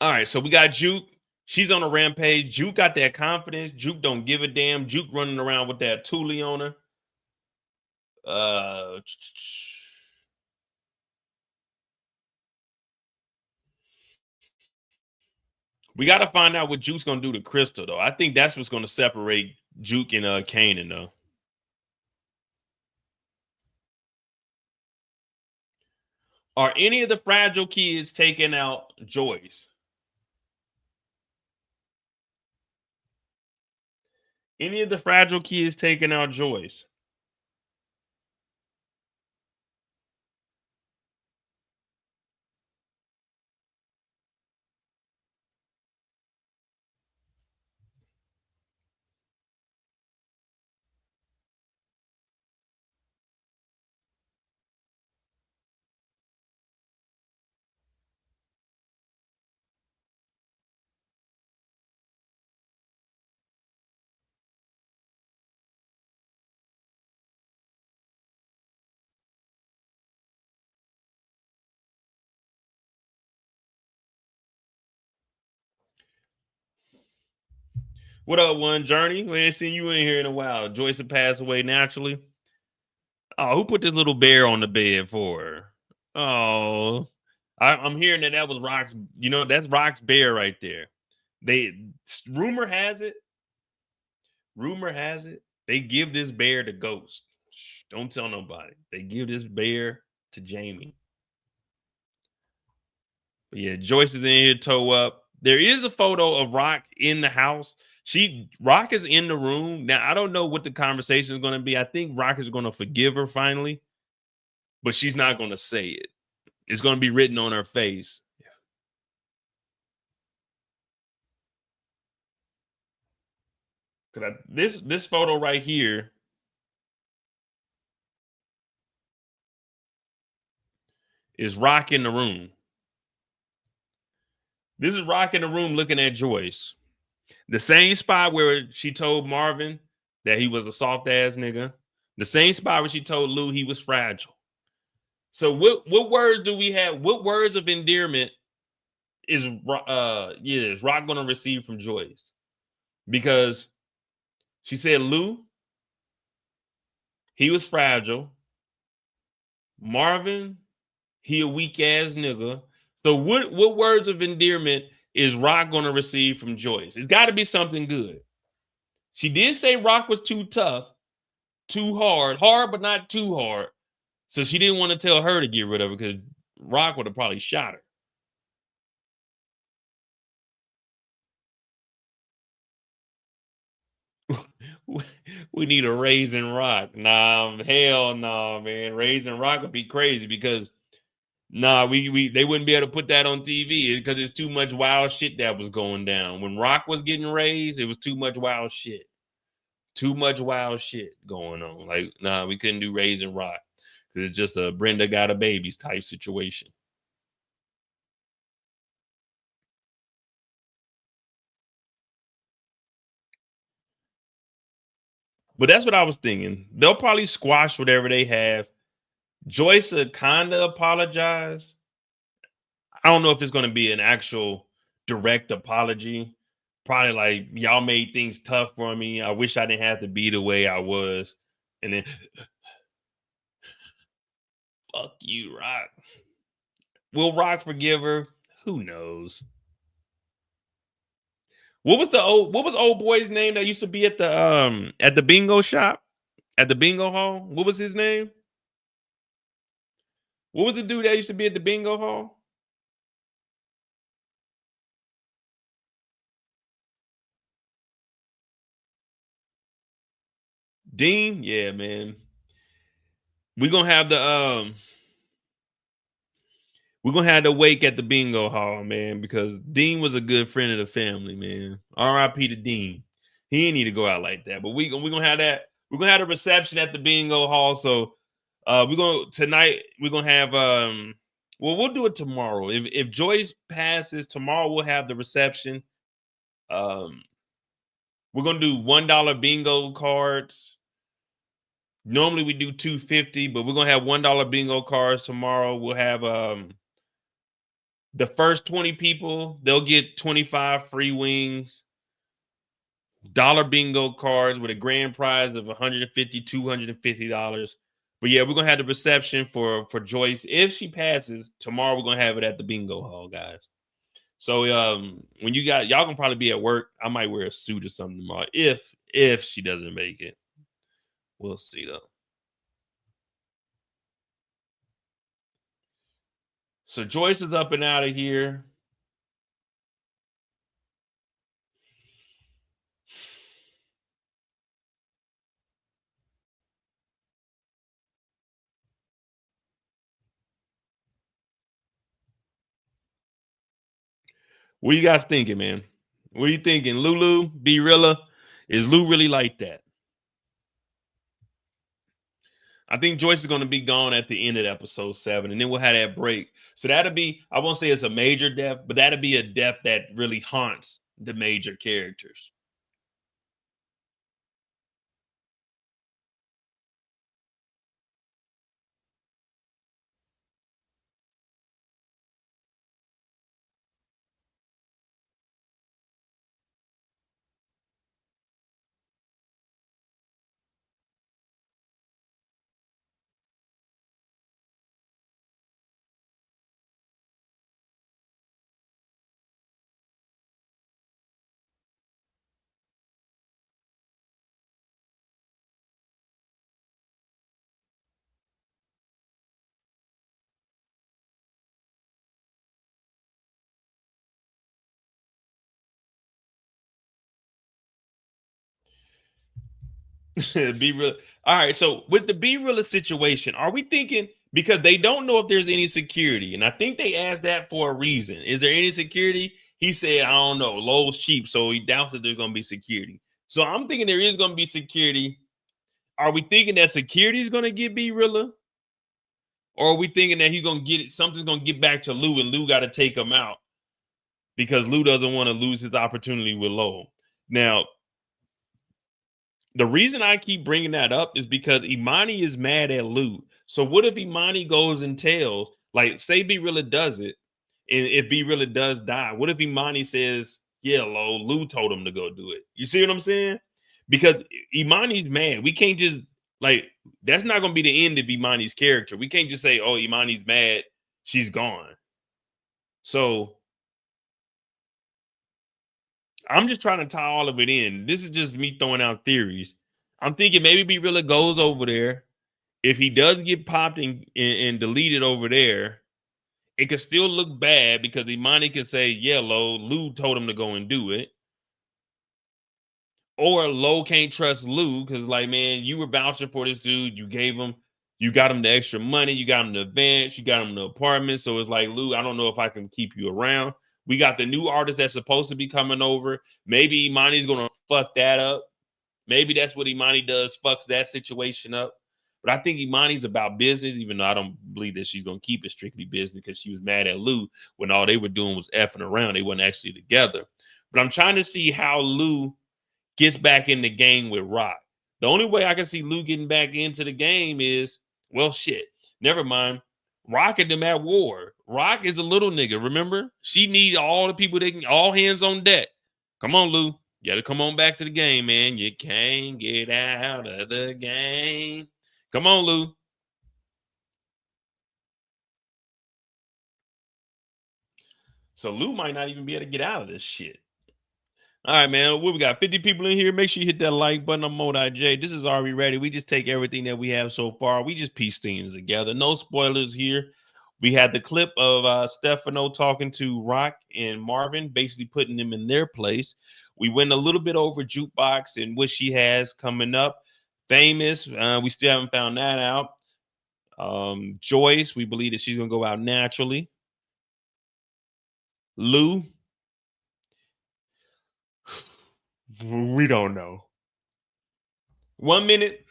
All right, so we got Juke. She's on a rampage. Juke got that confidence. Juke don't give a damn. Juke running around with that Thule on her. We got to find out what Juke's gonna do to Crystal, though. I think that's what's gonna separate Juke and Kanan, though. Are any of the fragile kids taking out Joyce? Any of the fragile kids taking out Joyce? What up, One Journey? We ain't seen you in here in a while. Joyce had passed away naturally. Oh, who put this little bear on the bed for her? Oh, I'm hearing that was Rock's. You know, that's Rock's bear right there. Rumor has it. They give this bear to Ghost. Shh, don't tell nobody. They give this bear to Jamie. But yeah, Joyce is in here toe up. There is a photo of Rock in the house. Rock is in the room. Now, I don't know what the conversation is going to be. I think Rock is going to forgive her finally, but she's not going to say it. It's going to be written on her face. This photo right here is Rock in the room. This is Rock in the room looking at Joyce. The same spot where she told Marvin that he was a soft ass nigga. The same spot where she told Lou he was fragile. So what words do we have? What words of endearment is Rock gonna receive from Joyce? Because she said Lou, he was fragile. Marvin, he a weak ass nigga. So what words of endearment is Rock gonna receive from Joyce? It's got to be something good. She did say Rock was too tough, too hard but not too hard. So she didn't want to tell her to get rid of it because Rock would have probably shot her. We need a Raising Rock. Nah, hell no, man. Raising Rock would be crazy because they wouldn't be able to put that on TV because it's too much wild shit that was going down. When Rock was getting raised, it was too much wild shit. Too much wild shit going on. Like, we couldn't do Raising Rock. It's just a Brenda got a babies type situation. But that's what I was thinking. They'll probably squash whatever they have. Joyce will kind of apologize. I don't know if it's going to be an actual direct apology. Probably like, y'all made things tough for me. I wish I didn't have to be the way I was. And then, fuck you, Rock. Will Rock forgive her? Who knows? What was old boy's name that used to be at the bingo shop? At the bingo hall? What was his name? What was the dude that used to be at the bingo hall? Dean? Yeah, man. We're gonna have the wake at the bingo hall, man, because Dean was a good friend of the family, man. R.I.P. to Dean. He didn't need to go out like that. But we're gonna have that. We're gonna have a reception at the bingo hall. So tonight we're gonna have we'll do it tomorrow. If Joyce passes, tomorrow we'll have the reception. We're gonna do $1 bingo cards. Normally we do $2.50, but we're gonna have $1 bingo cards tomorrow. We'll have The first 20 people, they'll get 25 free wings, dollar bingo cards with a grand prize of $150, $250. But yeah, we're gonna have the reception for Joyce. If she passes, tomorrow we're gonna have it at the bingo hall, guys. So when y'all can probably be at work, I might wear a suit or something tomorrow if she doesn't make it. We'll see though. So Joyce is up and out of here. What are you guys thinking, man? What are you thinking? Lulu, B-Rilla? Is Lou really like that? I think Joyce is going to be gone at the end of episode 7, and then we'll have that break. So that'll be, I won't say it's a major death, but that'll be a death that really haunts the major characters. Be real. All right. So with the Be Real situation, are we thinking because they don't know if there's any security? And I think they asked that for a reason. Is there any security? He said, I don't know. Low's cheap. So he doubts that there's going to be security. So I'm thinking there is going to be security. Are we thinking that security is going to get Be Real? Or are we thinking that he's going to get it? Something's going to get back to Lou and Lou got to take him out because Lou doesn't want to lose his opportunity with Low. Now, the reason I keep bringing that up is because Imani is mad at Lou. So what if Imani goes and tells, like, say B really does it, and if B really does die, what if Imani says, yeah, Lou told him to go do it? You see what I'm saying? Because Imani's mad. We can't just, like, that's not going to be the end of Imani's character. We can't just say, oh, Imani's mad, she's gone. So I'm just trying to tie all of it in. This is just me throwing out theories. I'm thinking maybe B really goes over there. If he does get popped and deleted over there, it could still look bad because Imani can say, yeah, Lou told him to go and do it. Or Lo can't trust Lou because, like, man, you were vouching for this dude. You got him the extra money. You got him the advance. You got him the apartment. So it's like, Lou, I don't know if I can keep you around. We got the new artist that's supposed to be coming over. Maybe Imani's going to fuck that up. Maybe that's what Imani does, fucks that situation up. But I think Imani's about business, even though I don't believe that she's going to keep it strictly business because she was mad at Lou when all they were doing was effing around. They weren't actually together. But I'm trying to see how Lou gets back in the game with Rock. The only way I can see Lou getting back into the game is, well, shit. Never mind. Rock and them at war. Rock is a little nigga, remember? She needs all the people that can, all hands on deck. Come on, Lou. You gotta come on back to the game, man. You can't get out of the game. Come on, Lou. So Lou might not even be able to get out of this shit. All right, man. What we got? 50 people in here. Make sure you hit that like button on Modi J. This is Are We Ready? We just take everything that we have so far. We just piece things together. No spoilers here. We had the clip of Stephano talking to Rock and Marvin, basically putting them in their place. We went a little bit over Jukebox and what she has coming up. Famous. We still haven't found that out. Joyce, we believe that she's going to go out naturally. Lou, we don't know. 1 minute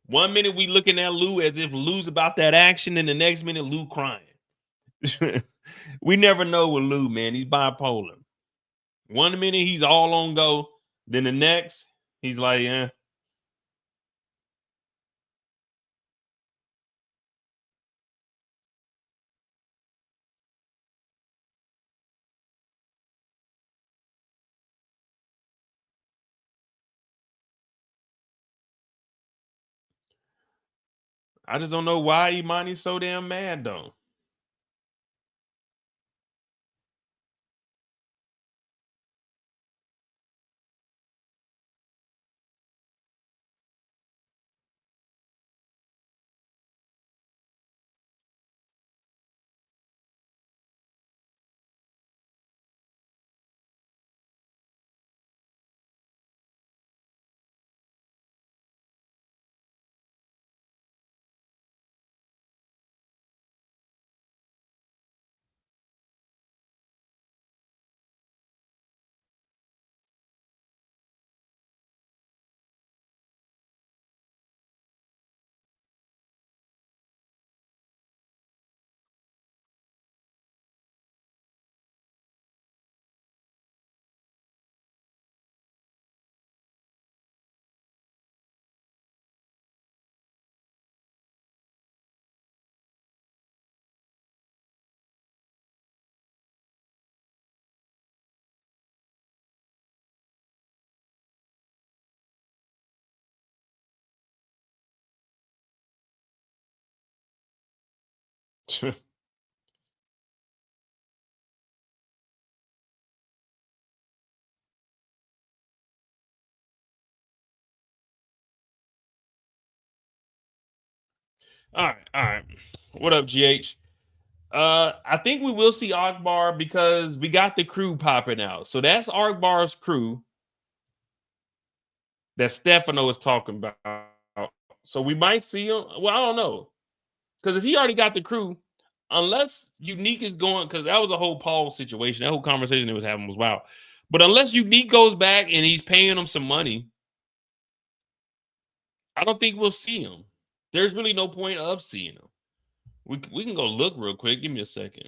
we looking at Lou as if Lou's about that action, and the next minute Lou crying. We never know with Lou, man. He's bipolar. 1 minute he's all on go, then the next he's like, eh. I just don't know why Imani's so damn mad though. All right. What up, GH? I think we will see Akbar because we got the crew popping out. So that's Akbar's crew that Stephano is talking about. So we might see him. Well, I don't know. Because if he already got the crew, unless Unique is going, because that was a whole Paul situation, that whole conversation they was having was wild. But unless Unique goes back and he's paying him some money, I don't think we'll see him. There's really no point of seeing him. We can go look real quick. Give me a second.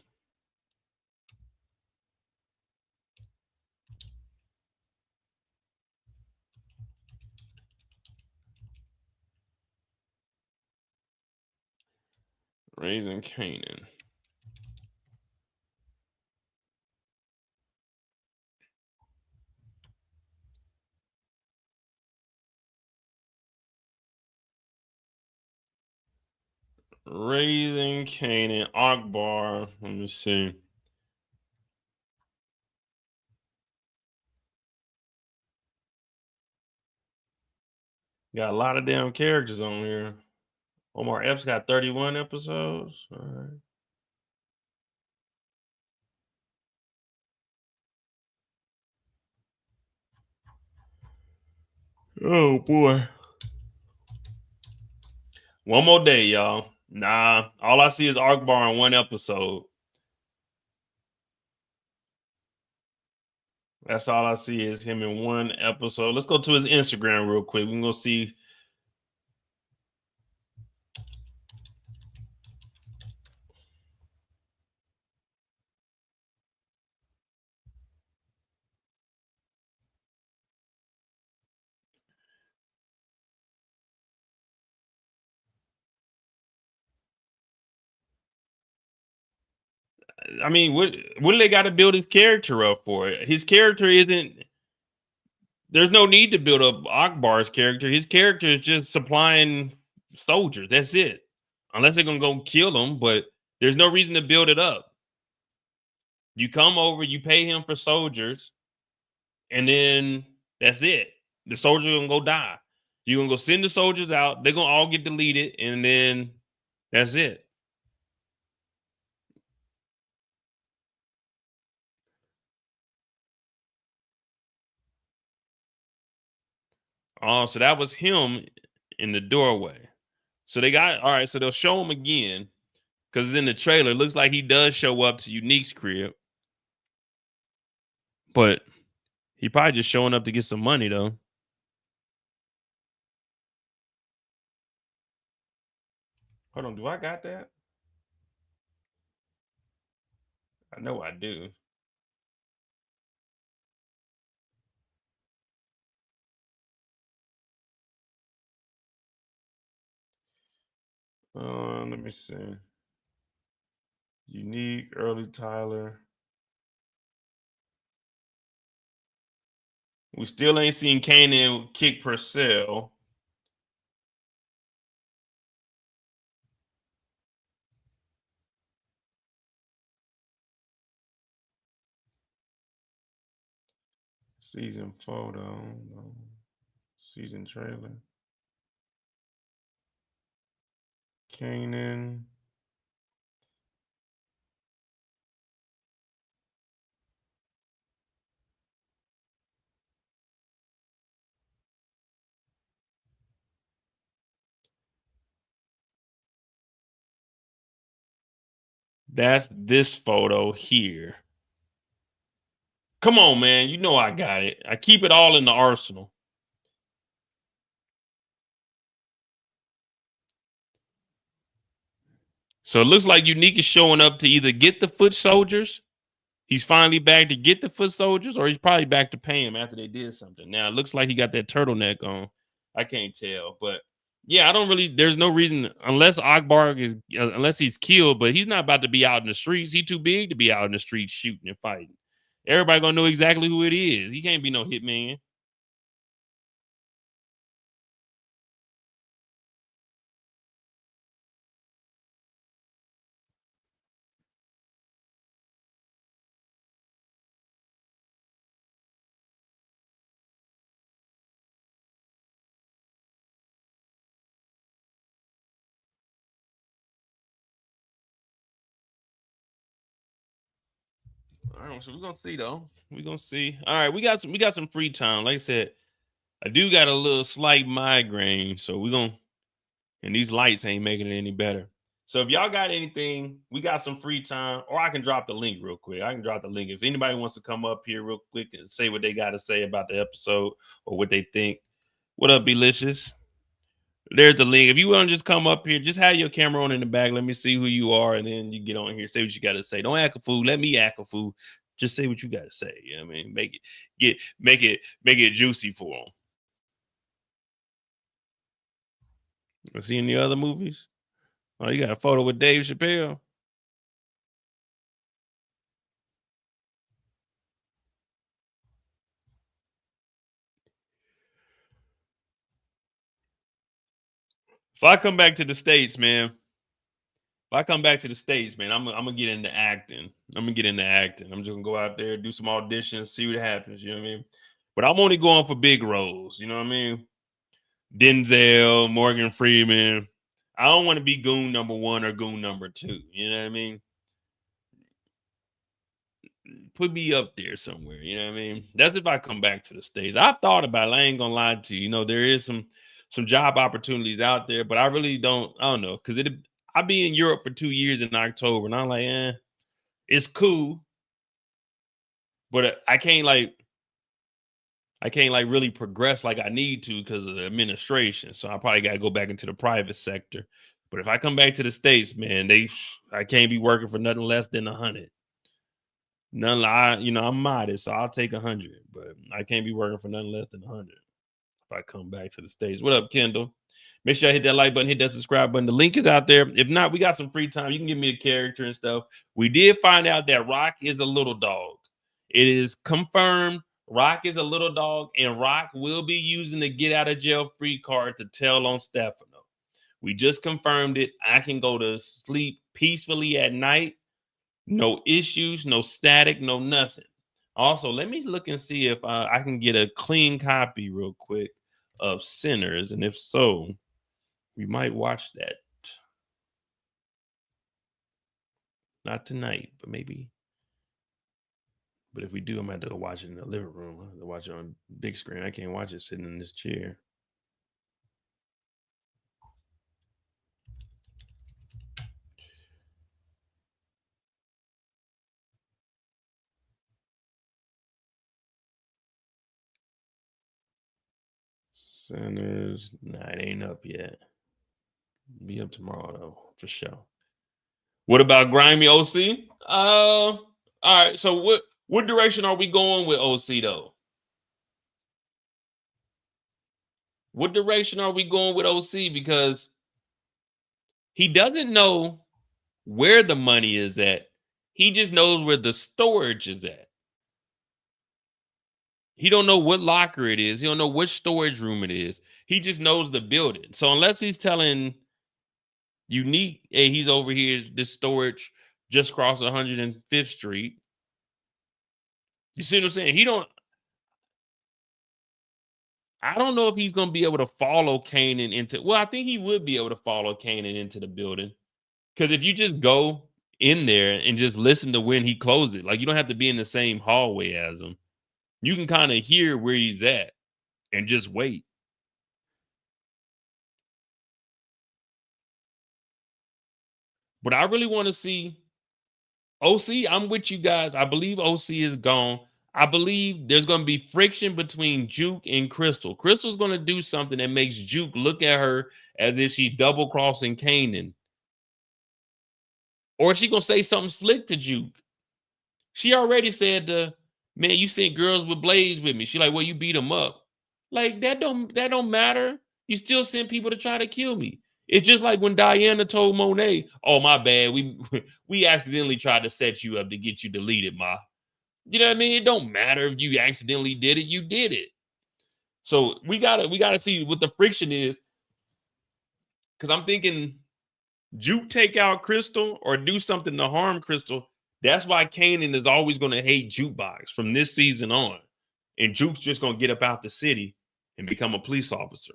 Raising Kanan. Raising Kanan. Akbar. Let me see. Got a lot of damn characters on here. Omar Epps got 31 episodes. All right. Oh boy. One more day, y'all. Nah, all I see is Akbar in one episode. That's all I see is him in one episode. Let's go to his Instagram real quick. We can go see. I mean, what do they got to build his character up for? His character isn't. There's no need to build up Akbar's character. His character is just supplying soldiers. That's it. Unless they're gonna go kill him, but there's no reason to build it up. You come over, you pay him for soldiers, and then that's it. The soldiers are gonna go die. You're gonna go send the soldiers out. They're gonna all get deleted, and then that's it. Oh, so that was him in the doorway. So they got all right. So they'll show him again because it's in the trailer. It looks like he does show up to Unique's crib, but he probably just showing up to get some money though. Hold on, do I got that? I know I do. Let me see. Unique, early Tyler. We still ain't seen Kanan kick Purcell. Season photo. No. Season trailer. Kanan. That's this photo here. Come on, man. You know I got it. I keep it all in the arsenal. So it looks like Unique is showing up to either get the foot soldiers. He's finally back to get the foot soldiers, or he's probably back to pay him after they did something. Now it looks like he got that turtleneck on. I can't tell, but yeah, I don't really. There's no reason unless Akbar is unless he's killed, but he's not about to be out in the streets. He's too big to be out in the streets shooting and fighting. Everybody gonna know exactly who it is. He can't be no hitman. All right, so we're gonna see though. We're gonna see. All right, we got some free time. Like I said, I do got a little slight migraine, so we're gonna and these lights ain't making it any better. So if y'all got anything, we got some free time, or I can drop the link real quick. I can drop the link. If anybody wants to come up here real quick and say what they got to say about the episode or what they think. What up, Belicious? There's the link. If you want to just come up here, just have your camera on in the back. Let me see who you are, and then you get on here, say what you got to say. Don't act a fool. Let me act a fool. Just say what you got to say. You know what I mean? Make it juicy for them. See any other movies? Oh, you got a photo with Dave Chappelle. If I come back to the States, man, I'm gonna get into acting. I'm just gonna go out there, do some auditions, see what happens. You know what I mean? But I'm only going for big roles. You know what I mean? Denzel, Morgan Freeman. I don't want to be goon number 1 or goon number 2. You know what I mean? Put me up there somewhere. You know what I mean? That's if I come back to the States. I've thought about it. I ain't gonna lie to you. You know, there is some job opportunities out there, but I really don't. I don't know because I'll be in Europe for 2 years in October, and I'm like, it's cool, but I can't really progress like I need to because of the administration. So I probably got to go back into the private sector. But if I come back to the States, man, I can't be working for nothing less than 100. I'm modest, so I'll take 100, but I can't be working for nothing less than 100 if I come back to the States. What up, Kendall? Make sure I hit that like button, hit that subscribe button. The link is out there. If not, we got some free time. You can give me a character and stuff. We did find out that Rock is a little dog. It is confirmed Rock is a little dog, and Rock will be using the get out of jail free card to tell on Stephano. We just confirmed it. I can go to sleep peacefully at night. No issues, no static, no nothing. Also, let me look and see if I can get a clean copy real quick of Sinners. And if so, we might watch that. Not tonight, but maybe. But if we do, I'm going to have to watch it in the living room. I have to watch it on big screen. I can't watch it sitting in this chair. Sinners. Nah, it ain't up yet. Be up tomorrow, though, for sure. What about Grimy OC? All right. So what direction are we going with OC, though? What direction are we going with OC? Because he doesn't know where the money is at. He just knows where the storage is at. He don't know what locker it is. He don't know which storage room it is. He just knows the building. So unless he's telling Unique, hey, he's over here, this storage just across 105th Street. You see what I'm saying? I don't know if he's going to be able to follow Kanan into. Well, I think he would be able to follow Kanan into the building. Because if you just go in there and just listen to when he closed it, like you don't have to be in the same hallway as him. You can kind of hear where he's at and just wait. But I really want to see OC. I'm with you guys. I believe OC is gone. I believe there's going to be friction between Juke and Crystal. Crystal's going to do something that makes Juke look at her as if she's double crossing Kanan. Or she going to say something slick to Juke. She already said, man, you sent girls with blades with me. She like, well, you beat them up. Like, that don't matter. You still send people to try to kill me. It's just like when Diana told Monet, oh, my bad. We accidentally tried to set you up to get you deleted, Ma. You know what I mean? It don't matter if you accidentally did it. You did it. So we gotta see what the friction is. Because I'm thinking Juke take out Crystal or do something to harm Crystal. That's why Kanan is always going to hate Jukebox from this season on. And Juke's just going to get up out the city and become a police officer.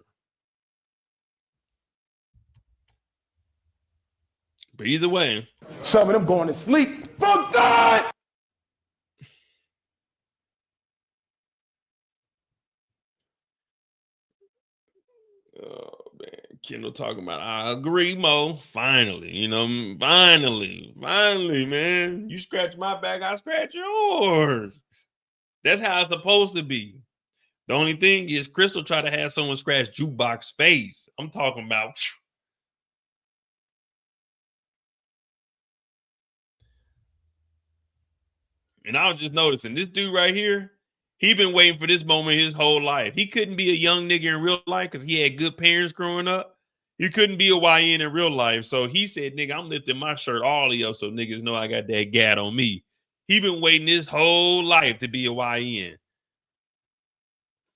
But either way.
Some of them going to sleep. Fuck that!
Oh, man. Kendall talking about, I agree, Mo. Finally, finally, man. You scratch my back, I scratch yours. That's how it's supposed to be. The only thing is Crystal tried to have someone scratch Jukebox's face. I'm talking about. And I was just noticing this dude right here, he been waiting for this moment his whole life. He couldn't be a young nigga in real life because he had good parents growing up. He couldn't be a YN in real life. So he said, nigga, I'm lifting my shirt all of y'all so niggas know I got that gat on me. He been waiting his whole life to be a YN.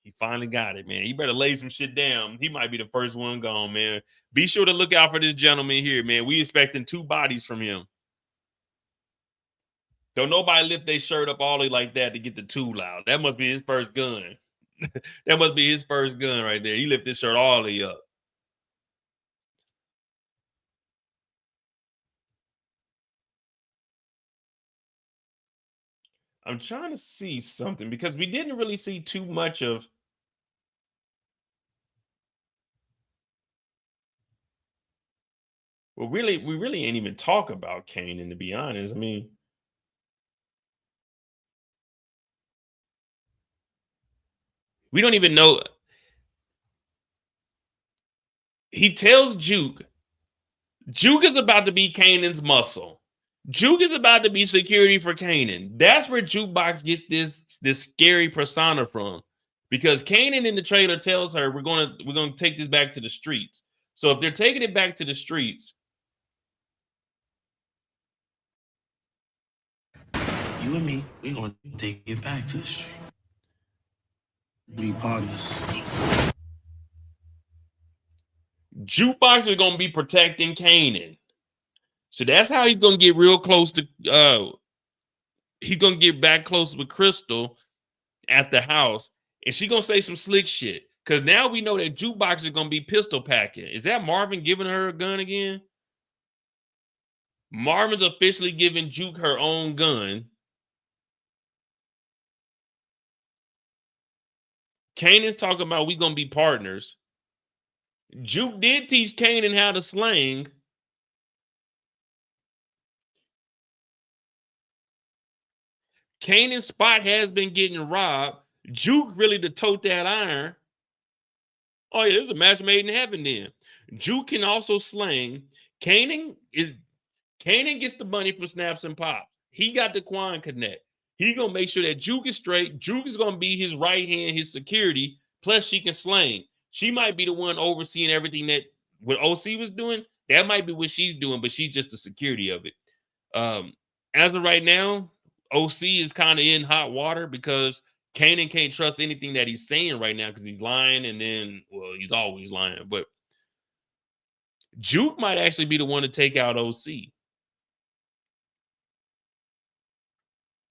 He finally got it, man. You better lay some shit down. He might be the first one gone, man. Be sure to look out for this gentleman here, man. We expecting 2 bodies from him. Don't nobody lift their shirt up all like that to get the tool out. That must be his first gun. That must be his first gun right there. He lift his shirt all the way up. I'm trying to see something because we didn't really see too much of. Well, we really ain't even talk about Kanan, to be honest. I mean, we don't even know. He tells Juke is about to be Kanan's muscle. Juke is about to be security for Kanan. That's where Jukebox gets this scary persona from. Because Kanan in the trailer tells her we're gonna take this back to the streets. So if they're taking it back to the streets,
You and me, we're gonna take it back to the street. Be part of this.
Jukebox is gonna be protecting Kanan. So that's how he's gonna get real close to he's gonna get back close with Crystal at the house, and she's gonna say some slick shit. Cause now we know that Jukebox is gonna be pistol packing. Is that Marvin giving her a gun again? Marvin's officially giving Juke her own gun. Kanan's talking about we gonna be partners. Juke did teach Kanan how to slang. Kanan's spot has been getting robbed. Juke really to tote that iron. Oh yeah, there's a match made in heaven then. Juke can also slang. Kanan gets the money for snaps and pops. He got the Quan connect. He gonna make sure that Juke is straight. Juke is gonna be his right hand, his security. Plus, she can slang. She might be the one overseeing everything that what OC was doing. That might be what she's doing, but she's just the security of it. As of right now, OC is kind of in hot water because Kanan can't trust anything that he's saying right now because he's lying, and then, well, he's always lying. But Juke might actually be the one to take out OC.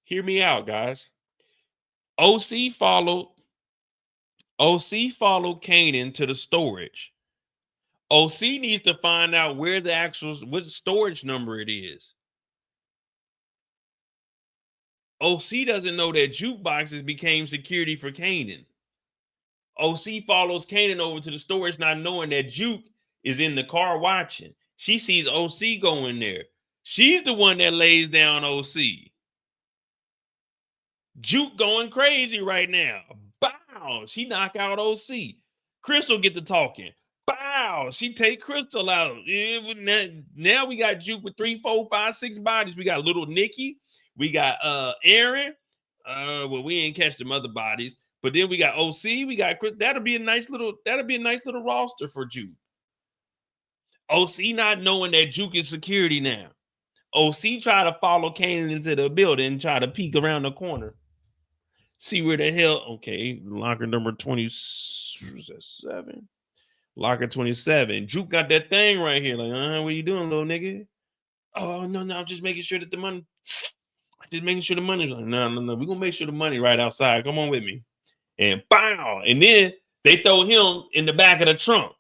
Hear me out, guys. OC followed OC followed Kanan to the storage. OC needs to find out where the actual what storage number it is. OC doesn't know that Jukeboxes became security for Kanan. OC follows Kanan over to the storage, not knowing that Juke is in the car watching. She sees OC go in there. She's the one that lays down OC. Juke going crazy right now. Bow. She knock out OC. Crystal get to talking. Bow. She take Crystal out. Now we got Juke with 3, 4, 5, 6 bodies. We got little Nikki. We got Aaron. Well, we ain't catch them other bodies. But then we got OC. We got Chris. That'll be a nice little roster for Juke. OC not knowing that Juke is security now. OC try to follow Kanan into the building and try to peek around the corner. See where the hell. Okay, locker number 27. Locker 27. Juke got that thing right here. Like, what you doing, little nigga? Oh, no, I'm just making sure that the money. Just making sure the money's like, no. We're gonna make sure the money right outside. Come on with me. And bow. And then they throw him in the back of the trunk.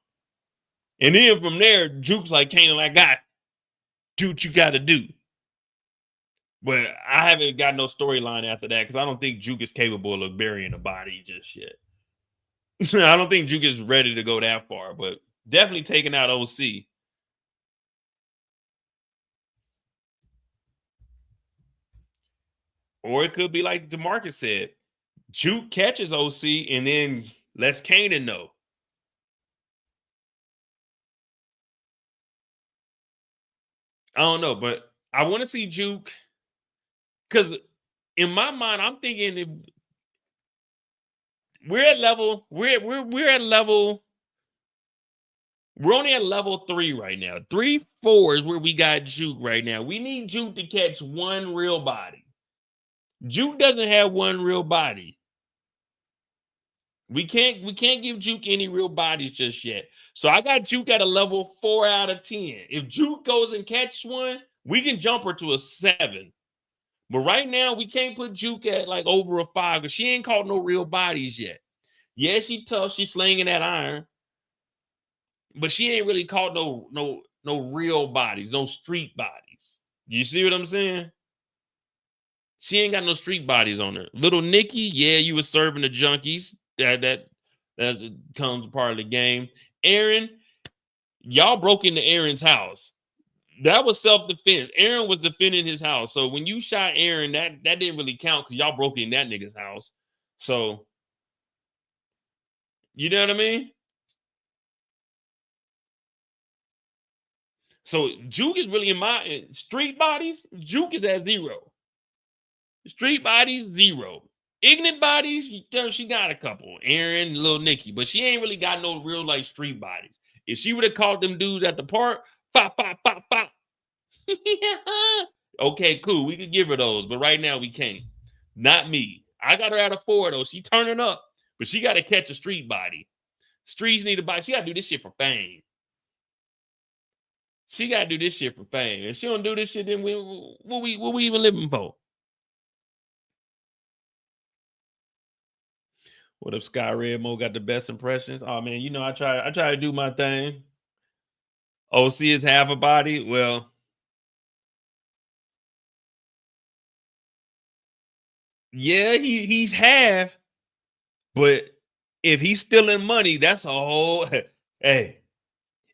And then from there, Juke's like, Kanan, I got do what you gotta do. But I haven't got no storyline after that because I don't think Juke is capable of burying a body just yet. I don't think Juke is ready to go that far, but definitely taking out OC. Or it could be like DeMarcus said, Juke catches OC and then lets Kanan know. I don't know, but I want to see Juke because in my mind, I'm thinking if we're at level, we're at level, we're only at level 3 right now. 3, 4 is where we got Juke right now. We need Juke to catch one real body. Juke doesn't have one real body. We can't give Juke any real bodies just yet. So I got Juke at a level 4 out of 10. If Juke goes and catch one, we can jump her to a 7. But right now, we can't put Juke at like over a 5 because she ain't caught no real bodies yet. Yeah, she tough. She's slinging that iron. But she ain't really caught no real bodies, no street bodies. You see what I'm saying? She ain't got no street bodies on her. Little Nikki, yeah, you was serving the junkies. That comes part of the game. Aaron, y'all broke into Aaron's house. That was self-defense. Aaron was defending his house. So when you shot Aaron, that didn't really count because y'all broke in that nigga's house. So, you know what I mean? So Juke is really in my street bodies. Juke is at 0. Street bodies, 0. Ignorant bodies, she got a couple. Aaron, little Nikki, but she ain't really got no real like street bodies. If she would have caught them dudes at the park, pop. Okay, cool. We could give her those, but right now we can't. Not me. I got her at a 4 though. She turning up, but she got to catch a street body. Streets need a body. She got to do this shit for fame. She got to do this shit for fame. If she don't do this shit, then what we even living for? What if Sky Red Mo got the best impressions? Oh man, you know I try to do my thing. OC is half a body. Well, yeah, he's half, but if he's stealing money, that's a whole hey.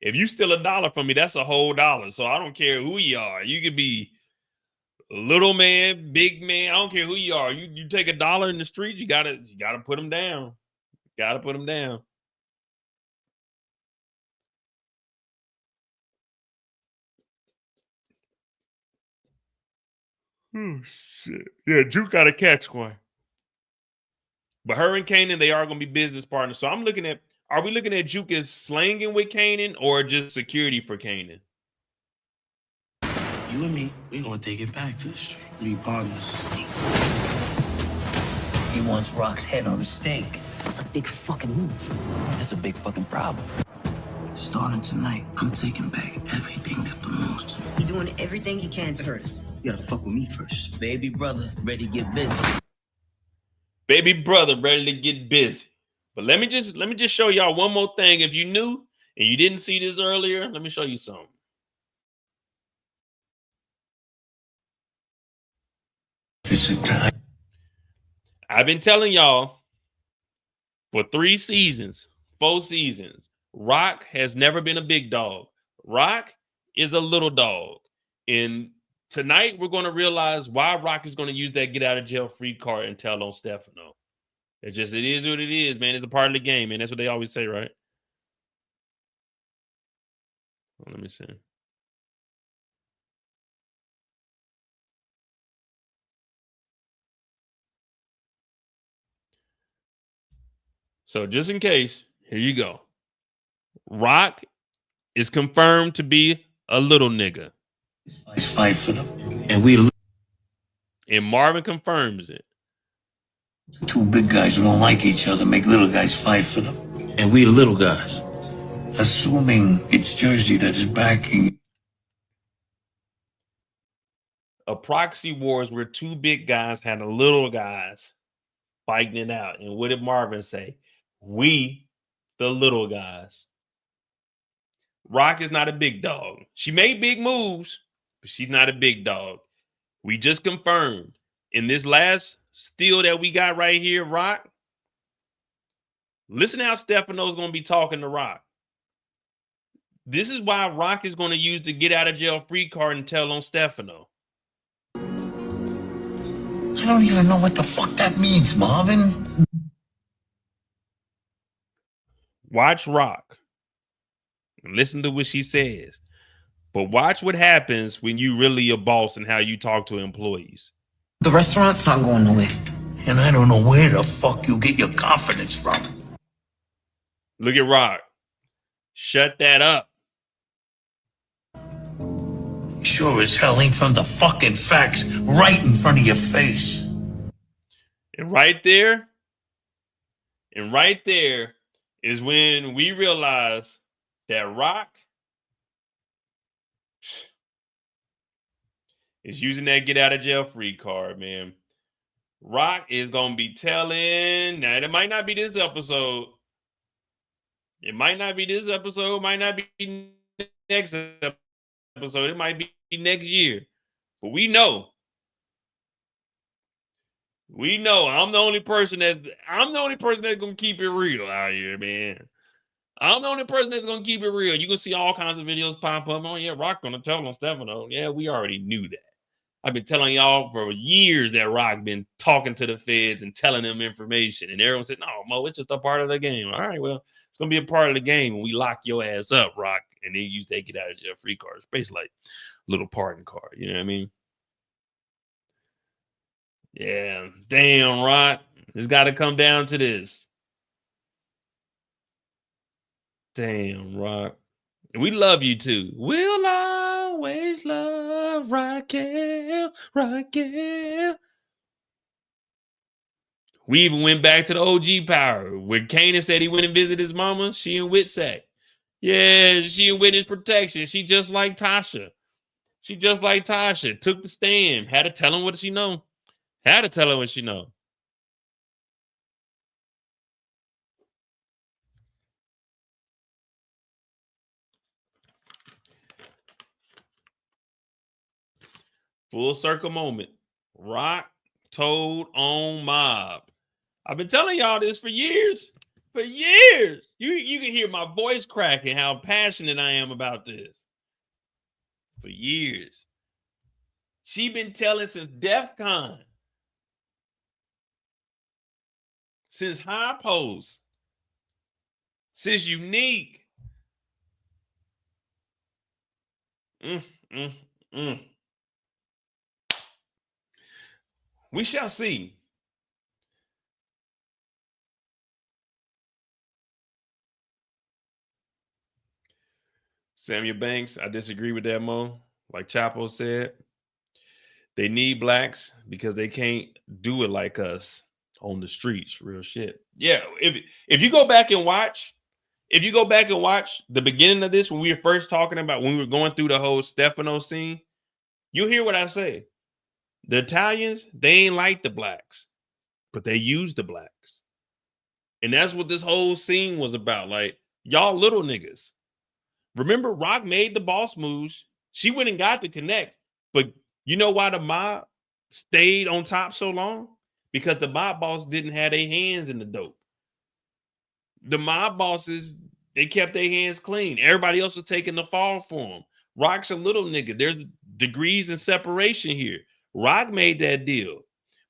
If you steal $1 from me, that's a whole $1. So I don't care who you are. You could be little man, big man. I don't care who you are. You take $1 in the streets, you gotta put them down. Gotta put them down. Oh shit. Yeah, Juke gotta catch one. But her and Kanan, they are gonna be business partners. So I'm looking at, are we looking at Juke as slanging with Kanan or just security for Kanan?
You and me, we gonna take it back to the street. We partners.
He wants Rock's head on a stake.
That's a big fucking move.
That's a big fucking problem.
Starting tonight, I'm taking back everything that belongs to me.
He doing everything he can to hurt us.
You gotta fuck with me first.
Baby brother, ready to get busy.
Baby brother ready to get busy. But let me just show y'all one more thing. If you knew and you didn't see this earlier, let me show you something.
It's a time.
I've been telling y'all for 3 seasons, 4 seasons, Rock has never been a big dog. Rock is a little dog. And tonight we're going to realize why Rock is going to use that get out of jail free card and tell on Stephano. It is what it is, man. It's a part of the game, man. That's what they always say, right? Let me see. So just in case, here you go. Rock is confirmed to be a little nigga.
Let's fight for them.
And Marvin confirms it.
Two big guys who don't like each other make little guys fight for them.
And we the little guys.
Assuming it's Jersey that is backing.
A proxy wars where 2 big guys had the little guys fighting it out. And what did Marvin say? We, the little guys. Rock is not a big dog. She made big moves, but she's not a big dog. We just confirmed in this last steal that we got right here, Rock. Listen how Stephano's going to be talking to Rock. This is why Rock is going to use the get out of jail free card and tell on Stephano.
I don't even know what the fuck that means, Marvin.
Watch Rock. And listen to what she says. But watch what happens when you really a boss and how you talk to employees.
The restaurant's not going nowhere.
And I don't know where the fuck you get your confidence from.
Look at Rock. Shut that up.
Sure as hell ain't from the fucking facts right in front of your face.
And right there is when we realize that Rock is using that get out of jail free card, man. Rock is going to be telling. Now, it might not be this episode. It might not be this episode. Might not be next episode. It might be next year. But we know. We know. I'm the only person that's going to keep it real out here, man. I'm the only person that's going to keep it real. You can see all kinds of videos pop up. Oh, yeah, Rock going to tell on Stephano. Yeah, we already knew that. I've been telling y'all for years that Rock been talking to the feds and telling them information. And everyone said, no, Mo, it's just a part of the game. All right, well, it's going to be a part of the game when we lock your ass up, Rock, and then you take it out of jail free card. It's basically like a little pardon card. You know what I mean? Yeah, damn, Rock. It's got to come down to this. Damn, Rock. We love you too. We'll always love Raquel. We even went back to the OG power where Kanan said he went and visited his mama. She in Witsack. Yeah, she in witness protection. She just like Tasha. Took the stand. Had to tell him what she know. Full circle moment. Rock told on Mob. I've been telling y'all this for years. You can hear my voice cracking how passionate I am about this. For years. She been telling since DEF CON. Since High Post. Since Unique. We shall see. Samuel Banks, I disagree with that, Mo. Like Chapo said, they need blacks because they can't do it like us on the streets. Real shit. Yeah, if you go back and watch the beginning of this when we were first talking about when we were going through the whole Stephano scene, you'll hear what I say. The Italians, they ain't like the blacks, but they use the blacks. And that's what this whole scene was about. Like, y'all little niggas. Remember, Rock made the boss moves. She went and got the connect. But you know why the mob stayed on top so long? Because the mob boss didn't have their hands in the dope. The mob bosses, they kept their hands clean. Everybody else was taking the fall for them. Rock's a little nigga. There's degrees in separation here. Rock made that deal.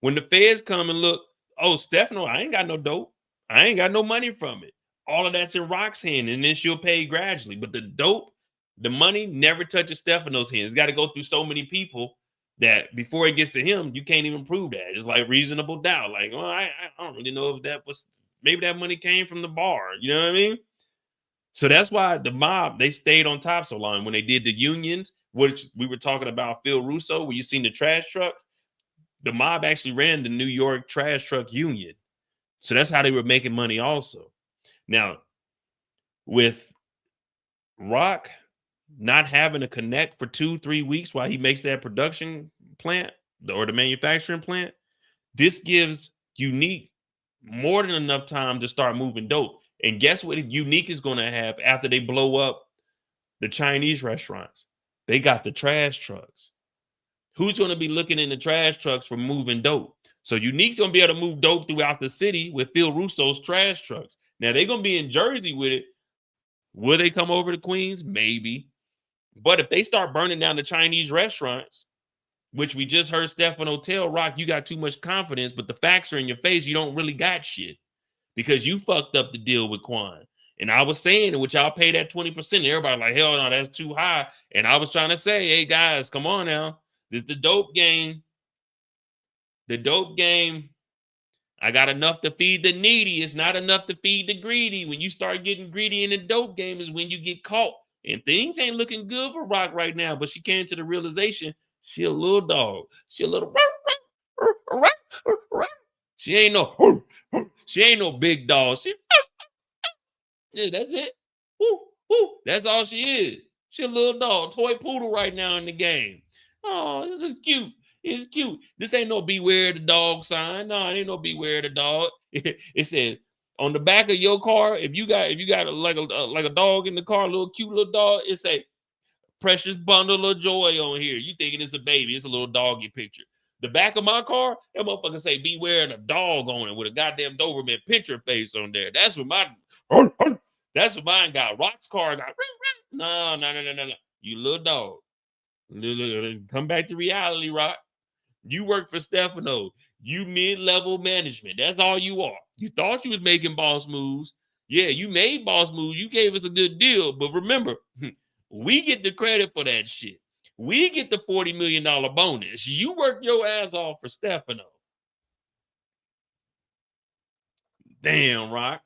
When the feds come and look, oh, Stephano, I ain't got no dope. I ain't got no money from it. All of that's in Rock's hand, and then she'll pay gradually. But the dope, the money never touches Stephano's hands. It's got to go through so many people that before it gets to him, you can't even prove that. It's like reasonable doubt. Like, well, I don't really know if that was, maybe that money came from the bar. You know what I mean? So that's why the mob, they stayed on top so long. When they did the unions, which we were talking about Phil Russo, where you seen the trash truck, the mob actually ran the New York trash truck union. So that's how they were making money also. Now, with Rock not having a connect for 2-3 weeks while he makes that production plant or the manufacturing plant, this gives Unique more than enough time to start moving dope. And guess what Unique is going to have after they blow up the Chinese restaurants? They got the trash trucks. Who's going to be looking in the trash trucks for moving dope? So Unique's going to be able to move dope throughout the city with Phil Russo's trash trucks. Now, they're going to be in Jersey with it. Will they come over to Queens? Maybe. But if they start burning down the Chinese restaurants, which we just heard Stephano tell Rock, you got too much confidence, but the facts are in your face. You don't really got shit because you fucked up the deal with Quan. And I was saying, which y'all pay that 20%. Everybody like, hell no, that's too high. And I was trying to say, hey, guys, come on now. This is the dope game. The dope game. I got enough to feed the needy. It's not enough to feed the greedy. When you start getting greedy in the dope game is when you get caught. And things ain't looking good for Rock right now. But she came to the realization she a little dog. She a little. She ain't no big dog. Yeah, that's it. Woo, woo. That's all she is. She a little dog, toy poodle right now in the game. Oh, this is cute. It's cute. This ain't no beware the dog sign. No, it ain't no beware the dog. It says on the back of your car, if you got like a dog in the car, a little cute little dog, it say precious bundle of joy on here. You thinking it's a baby? It's a little doggy picture. The back of my car, that motherfucker say beware the dog on it with a goddamn Doberman picture face on there. That's what mine got. Rock's car got. No. You little dog. Come back to reality, Rock. You work for Stephano. You mid-level management. That's all you are. You thought you was making boss moves. Yeah, you made boss moves. You gave us a good deal. But remember, we get the credit for that shit. We get the $40 million bonus. You work your ass off for Stephano. Damn, Rock.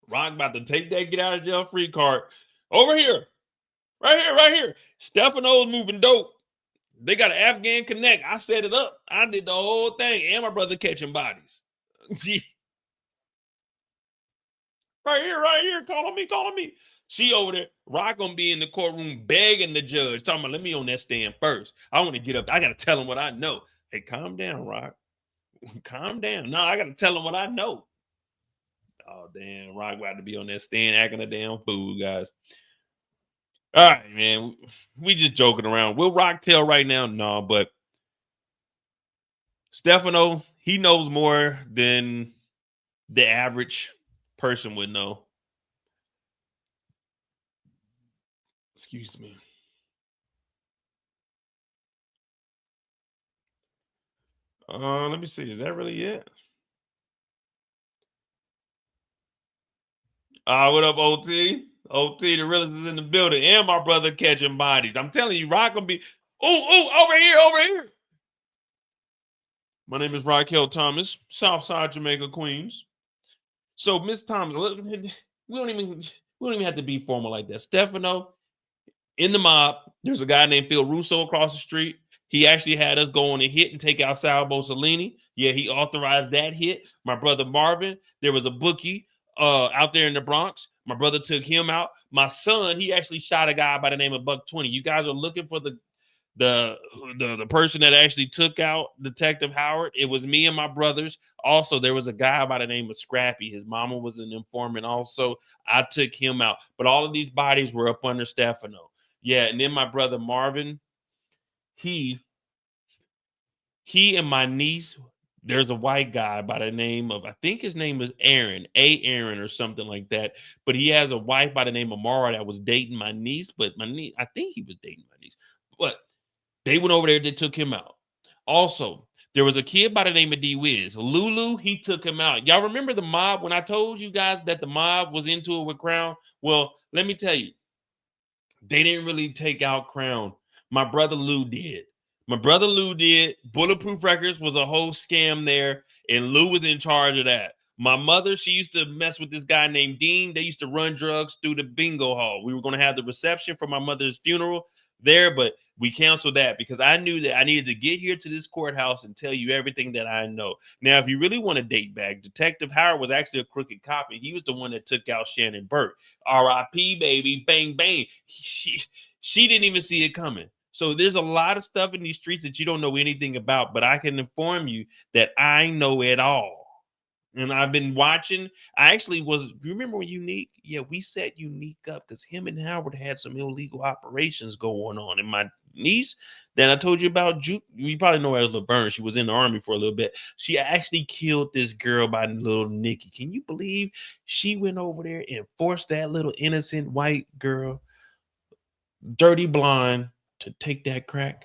Rock about to take that get out of jail free card. Over here. Right here. Stephano's moving dope. They got an Afghan connect. I set it up. I did the whole thing. And my brother catching bodies. Gee. Right here. Calling me. She over there. Rock gonna be in the courtroom begging the judge. Talking about, let me on that stand first. I want to get up. I got to tell him what I know. Hey, calm down, Rock. Calm down. No, I got to tell him what I know. Oh, damn. Rock got to be on that stand acting a damn fool, guys. All right, man. We just joking around. Will Rock tell right now? No, but Stephano, he knows more than the average person would know. Excuse me. Let me see. Is that really it? What up, OT? OT, the realest is in the building, and my brother catching bodies. I'm telling you, Rock gonna be. Over here. My name is Raquel Thomas, Southside Jamaica, Queens. So, Miss Thomas, we don't even have to be formal like that. Stephano, in the mob, there's a guy named Phil Russo across the street. He actually had us go on a hit and take out Salvo Cellini. Yeah, he authorized that hit. My brother Marvin, there was a bookie out there in the Bronx. My brother took him out. My son, he actually shot a guy by the name of Buck 20. You guys are looking for the person that actually took out Detective Howard, it was me and my brothers. Also, there was a guy by the name of Scrappy. His mama was an informant also. I took him out. But all of these bodies were up under Stephano. Yeah, and then my brother Marvin, he and my niece, there's a white guy by the name of, I think his name is Aaron, Aaron or something like that. But he has a wife by the name of Mara that was dating my niece. But my niece, I think he was dating my niece. But they went over there, they took him out. Also, there was a kid by the name of D-Wiz. Lulu, he took him out. Y'all remember the mob when I told you guys that the mob was into it with Crown? Well, let me tell you, they didn't really take out Crown. My brother Lou did. Bulletproof Records was a whole scam there, and Lou was in charge of that. My mother, she used to mess with this guy named Dean. They used to run drugs through the bingo hall. We were going to have the reception for my mother's funeral there, but we canceled that because I knew that I needed to get here to this courthouse and tell you everything that I know. Now, if you really want to date back, Detective Howard was actually a crooked cop, and he was the one that took out Shannon Burke. R.I.P. baby, bang, bang. She didn't even see it coming. So there's a lot of stuff in these streets that you don't know anything about, but I can inform you that I know it all. And I've been watching. I actually was, you remember when Unique? Yeah, we set Unique up because him and Howard had some illegal operations going on. And my niece that I told you about, you probably know her as LaVerne. She was in the army for a little bit. She actually killed this girl by little Nikki. Can you believe she went over there and forced that little innocent white girl, dirty blonde, to take that crack?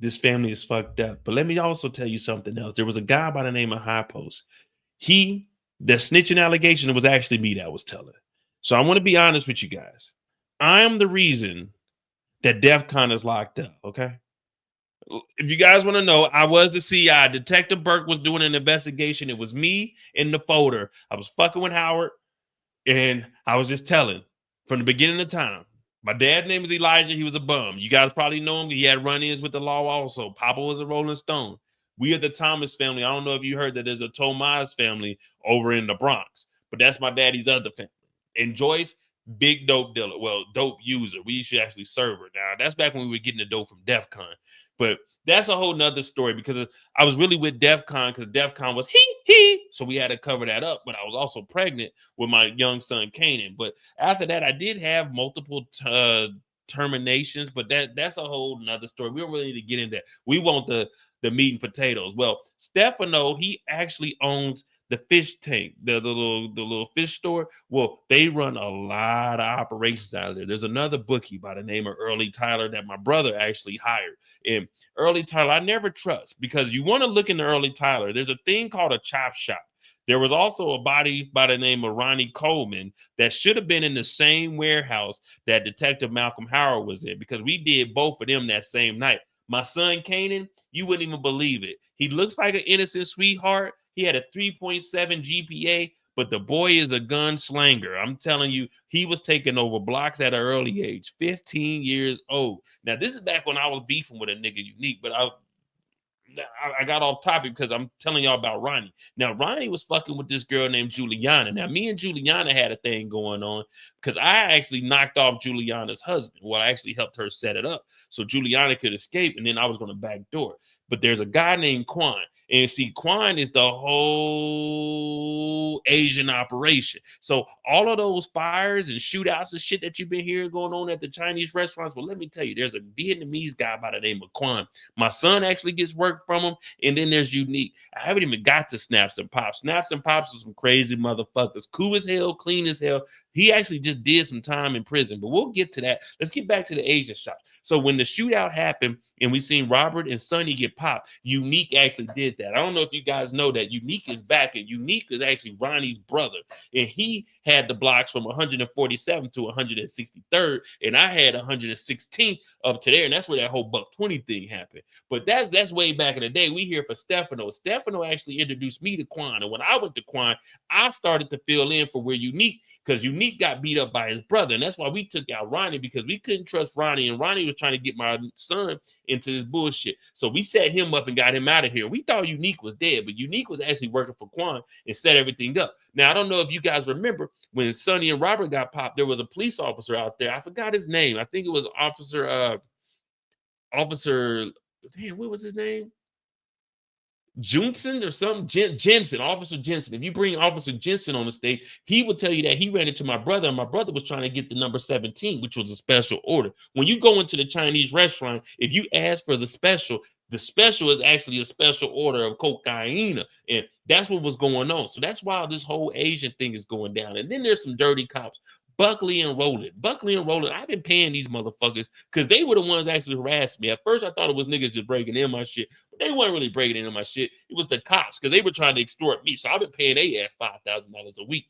This family is fucked up. But let me also tell you something else. There was a guy by the name of High Post. The snitching allegation, it was actually me that was telling. So I want to be honest with you guys. I am the reason that DEF CON is locked up, okay? If you guys want to know, I was the CI. Detective Burke was doing an investigation. It was me in the folder. I was fucking with Howard, and I was just telling from the beginning of time. My dad's name is Elijah. He was a bum. You guys probably know him. He had run-ins with the law also. Papa was a Rolling Stone. We are the Thomas family. I don't know if you heard that there's a Tomas family over in the Bronx, but that's my daddy's other family. And Joyce, big dope dealer. Well, dope user. We used to actually serve her. Now, that's back when we were getting the dope from DEF CON. But that's a whole nother story because I was really with DEF CON because DEF CON was he. So we had to cover that up. But I was also pregnant with my young son, Kanan. But after that, I did have multiple terminations. But that's a whole nother story. We don't really need to get into that. We want the meat and potatoes. Well, Stephano, he actually owns the fish tank, the little fish store. Well, they run a lot of operations out of there. There's another bookie by the name of Early Tyler that my brother actually hired. And Early Tyler, I never trust because you want to look into Early Tyler. There's a thing called a chop shop. There was also a body by the name of Ronnie Coleman that should have been in the same warehouse that Detective Malcolm Howard was in because we did both of them that same night. My son, Kanan, you wouldn't even believe it. He looks like an innocent sweetheart. He had a 3.7 GPA, but the boy is a gunslinger. I'm telling you, he was taking over blocks at an early age, 15 years old. Now, this is back when I was beefing with a nigga Unique, but I got off topic because I'm telling y'all about Ronnie. Now, Ronnie was fucking with this girl named Juliana. Now, me and Juliana had a thing going on because I actually knocked off Juliana's husband. Well, I actually helped her set it up so Juliana could escape, and then I was going to backdoor. But there's a guy named Quan. And see, Quan is the whole Asian operation. So all of those fires and shootouts and shit that you've been hearing going on at the Chinese restaurants, well, let me tell you, there's a Vietnamese guy by the name of Quan. My son actually gets work from him. And then there's Unique. I haven't even got to Snaps and Pops. Snaps and Pops are some crazy motherfuckers. Cool as hell, clean as hell. He actually just did some time in prison, but we'll get to that. Let's get back to the Asian shop. So when the shootout happened and we seen Robert and Sonny get popped, Unique actually did that. I don't know if you guys know that Unique is back, and Unique is actually Ronnie's brother. And he had the blocks from 147th to 163rd, and I had 116th up to there, and that's where that whole Buck 20 thing happened. But that's way back in the day. We here for Stephano. Stephano actually introduced me to Quan, and when I went to Quan, I started to fill in for where Unique, because Unique got beat up by his brother. And that's why we took out Ronnie, because we couldn't trust Ronnie. And Ronnie was trying to get my son into this bullshit. So we set him up and got him out of here. We thought Unique was dead, but Unique was actually working for Quan and set everything up. Now, I don't know if you guys remember when Sonny and Robert got popped, there was a police officer out there. I forgot his name. I think it was damn, what was his name? Junson or something, Jensen, Officer Jensen. If you bring Officer Jensen on the stage, he would tell you that he ran into my brother, and my brother was trying to get the number 17, which was a special order. When you go into the Chinese restaurant, if you ask for the special is actually a special order of cocaine, and that's what was going on. So that's why this whole Asian thing is going down. And then there's some dirty cops. Buckley and Roland, I've been paying these motherfuckers because they were the ones actually harassed me. At first, I thought it was niggas just breaking in my shit, but they weren't really breaking into my shit. It was the cops because they were trying to extort me. So I've been paying their ass $5,000 a week.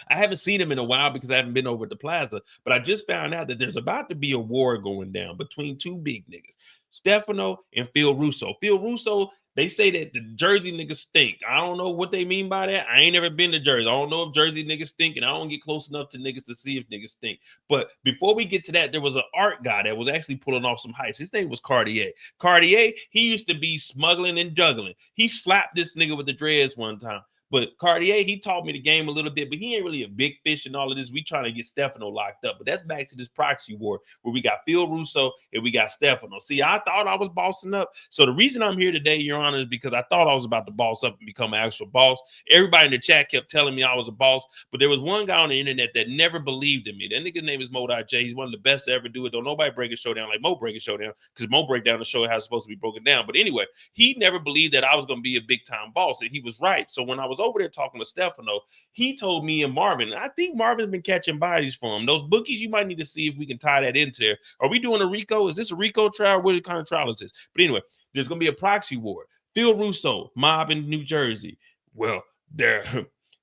I haven't seen them in a while because I haven't been over at the plaza, but I just found out that there's about to be a war going down between two big niggas, Stephano and Phil Russo. Phil Russo, they say that the Jersey niggas stink. I don't know what they mean by that. I ain't never been to Jersey. I don't know if Jersey niggas stink, and I don't get close enough to niggas to see if niggas stink. But before we get to that, there was an art guy that was actually pulling off some heists. His name was Cartier. Cartier, he used to be smuggling and juggling. He slapped this nigga with the dreads one time. But Cartier, he taught me the game a little bit, but he ain't really a big fish in all of this. We trying to get Stephano locked up. But that's back to this proxy war where we got Phil Russo and we got Stephano. See, I thought I was bossing up. So the reason I'm here today, Your Honor, is because I thought I was about to boss up and become an actual boss. Everybody in the chat kept telling me I was a boss, but there was one guy on the internet that never believed in me. That nigga's name is Modai J. He's one of the best to ever do it. Don't nobody break a show down like Mo break a show down, because Mo break down the show how it's supposed to be broken down. But anyway, he never believed that I was going to be a big time boss, and he was right. So when I was over there talking with Stephano, he told me and Marvin, I think Marvin's been catching bodies for him. Those bookies, you might need to see if we can tie that into there. Are we doing a RICO? Is this a RICO trial? What kind of trial is this? But anyway, there's going to be a proxy war. Phil Russo, mob in New Jersey. Well, there,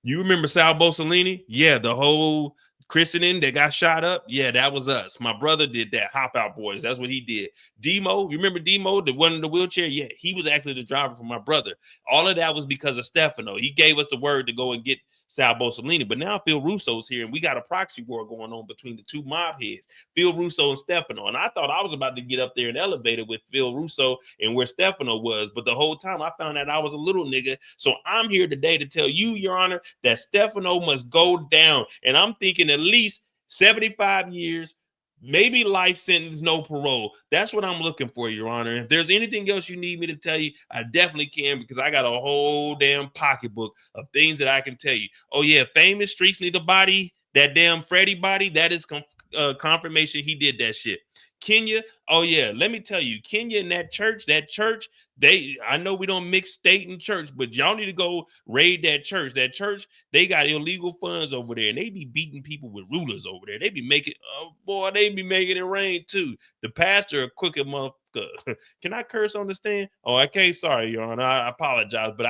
you remember Sal Bosolini? Yeah, the whole christening that got shot up. Yeah, that was us. My brother did that. Hop Out Boys. That's what he did. Demo, you remember Demo, the one in the wheelchair? Yeah, he was actually the driver for my brother. All of that was because of Stephano. He gave us the word to go and get Sal Bosolini. But now Phil Russo's here, and we got a proxy war going on between the two mob heads, Phil Russo and Stephano. And I thought I was about to get up there and elevate it with Phil Russo and where Stephano was. But the whole time I found out I was a little nigga. So I'm here today to tell you, Your Honor, that Stephano must go down. And I'm thinking at least 75 years, maybe life sentence, no parole. That's what I'm looking for, Your Honor. If there's anything else you need me to tell you, I definitely can, because I got a whole damn pocketbook of things that I can tell you. Oh, yeah, famous Streets Need a Body, that damn Freddie body, that is confirmation he did that shit. Kenya, oh, yeah, let me tell you, Kenya and that church, I know we don't mix state and church, but y'all need to go raid that church. That church, they got illegal funds over there, and they be beating people with rulers over there. They be making, oh boy, they be making it rain too. The pastor, a crooked motherfucker. Can I curse on the stand? Oh, I can't. Sorry, Your Honor. I apologize, but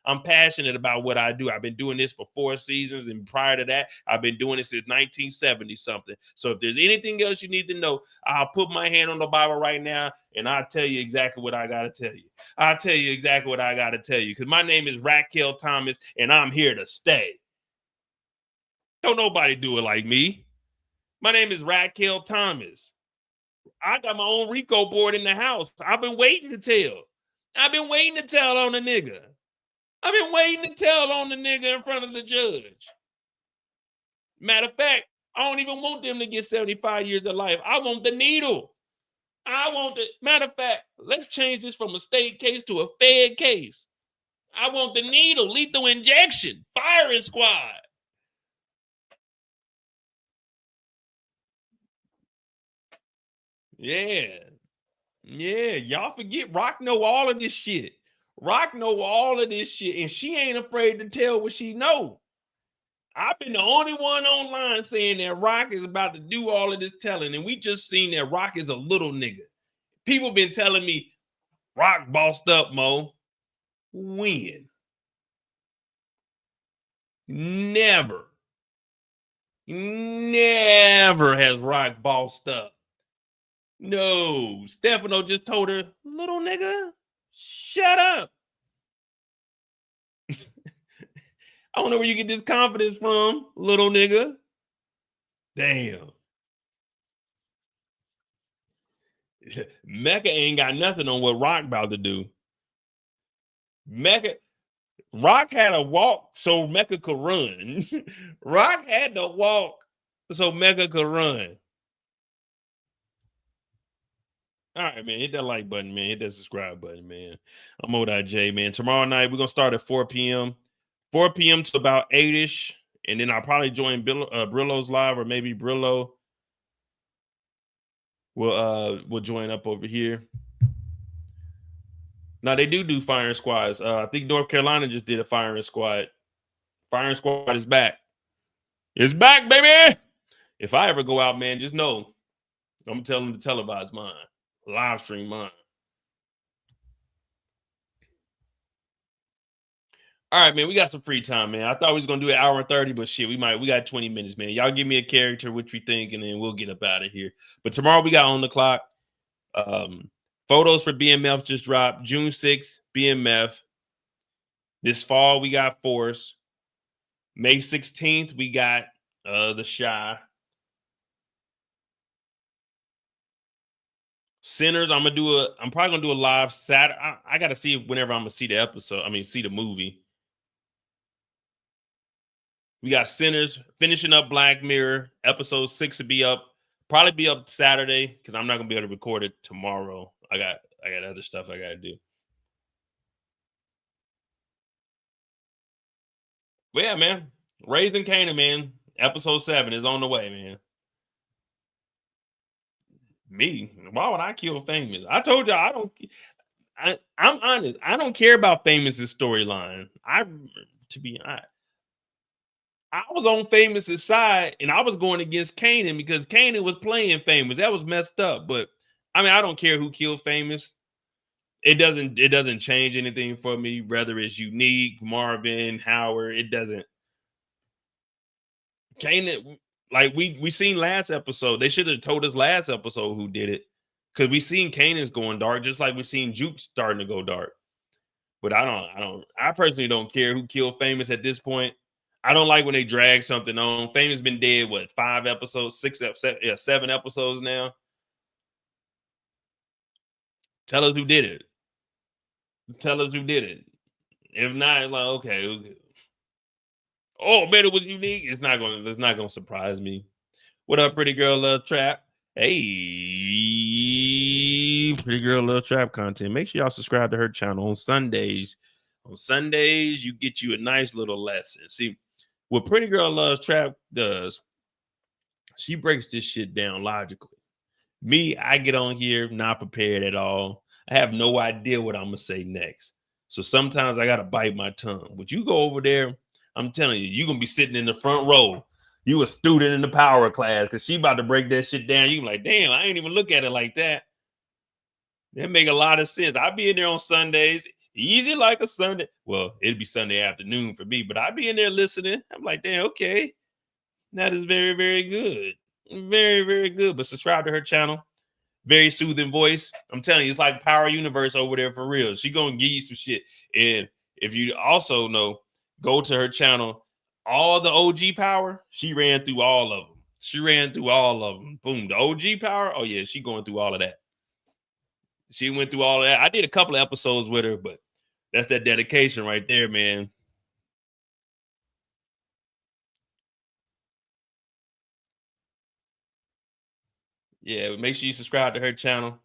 I'm passionate about what I do. I've been doing this for 4 seasons, and prior to that, I've been doing this since 1970 something. So if there's anything else you need to know, I'll put my hand on the Bible right now, and I'll tell you exactly what I got to tell you. I'll tell you exactly what I got to tell you, because my name is Raquel Thomas, and I'm here to stay. Don't nobody do it like me. My name is Raquel Thomas. I got my own RICO board in the house. I've been waiting to tell. I've been waiting to tell on the nigga. I've been waiting to tell on the nigga in front of the judge. Matter of fact, I don't even want them to get 75 years of life. I want the needle. Matter of fact, let's change this from a state case to a fed case. I want the needle, lethal injection, firing squad. Yeah. Yeah, y'all forget Rock know all of this shit. Rock know all of this shit, and she ain't afraid to tell what she know. I've been the only one online saying that Rock is about to do all of this telling, and we just seen that Rock is a little nigga. People been telling me, Rock bossed up, Mo. When? Never has Rock bossed up. No, Stephano just told her, little nigga, shut up. I don't know where you get this confidence from, little nigga. Damn. Mecca ain't got nothing on what Rock about to do. Rock had a walk so Mecca could run. Rock had to walk so Mecca could run. All right, man. Hit that like button, man. Hit that subscribe button, man. I'm ODJ, man. Tomorrow night, we're going to start at 4 p.m. 4 p.m. to about 8-ish. And then I'll probably join Brillo's live, or maybe Brillo will join up over here. Now, they do firing squads. I think North Carolina just did a firing squad. Firing squad is back. It's back, baby. If I ever go out, man, just know I'm going to tell them to televise mine. Live stream mine. All right, man. We got some free time, man. I thought we was gonna do an hour and 30, but shit, we got 20 minutes, man. Y'all give me a character, what you think, and then we'll get up out of here. But tomorrow we got On the Clock. Photos for BMF just dropped. June 6th, BMF. This fall we got Force. May 16th, we got The Shy. Sinners, I'm probably gonna do a live Saturday. I gotta see whenever I'm gonna see the episode. See the movie. We got Sinners finishing up Black Mirror. Episode 6 will be up. Probably be up Saturday because I'm not gonna be able to record it tomorrow. I got other stuff I gotta do. But yeah, man. Raising Kanan, man. Episode 7 is on the way, man. Me? Why would I kill Famous? I told y'all I'm honest. I don't care about Famous's storyline. I was on Famous's side, and I was going against Kanan because Kanan was playing Famous. That was messed up. But I don't care who killed Famous. It doesn't change anything for me. Whether it's Unique, Marvin, Howard, it doesn't. Kanan, like we seen last episode. They should have told us last episode who did it, because we seen Kanan's going dark, just like we seen Juke starting to go dark. But I personally don't care who killed Famous at this point. I don't like when they drag something on. Famous been dead, 5 episodes, 7 episodes now. Tell us who did it. Tell us who did it. If not, like, okay. Oh man, it was Unique. It's not gonna surprise me. What up, Pretty Girl Love Trap? Hey, Pretty Girl Love Trap content. Make sure y'all subscribe to her channel on Sundays. On Sundays, you get you a nice little lesson. See, what Pretty Girl Loves Trap does, she breaks this shit down logically. Me, I get on here not prepared at all. I have no idea what I'm gonna say next. So sometimes I gotta bite my tongue. But you go over there, I'm telling you, you're gonna be sitting in the front row. You a student in the power class because she about to break that shit down. You like, damn, I ain't even look at it like that. That make a lot of sense. I'll be in there on Sundays. Easy like a Sunday. Well, it'd be Sunday afternoon for me, but I'd be in there listening. I'm like, damn, okay. That is very, very good. Very, very good. But subscribe to her channel. Very soothing voice. I'm telling you, it's like Power Universe over there for real. She gonna give you some shit. And if you also know, go to her channel. All the OG Power, she ran through all of them. Boom. The OG Power, oh yeah, she going through all of that. She went through all of that. I did a couple of episodes with her, but that's that dedication right there, man. Yeah, make sure you subscribe to her channel.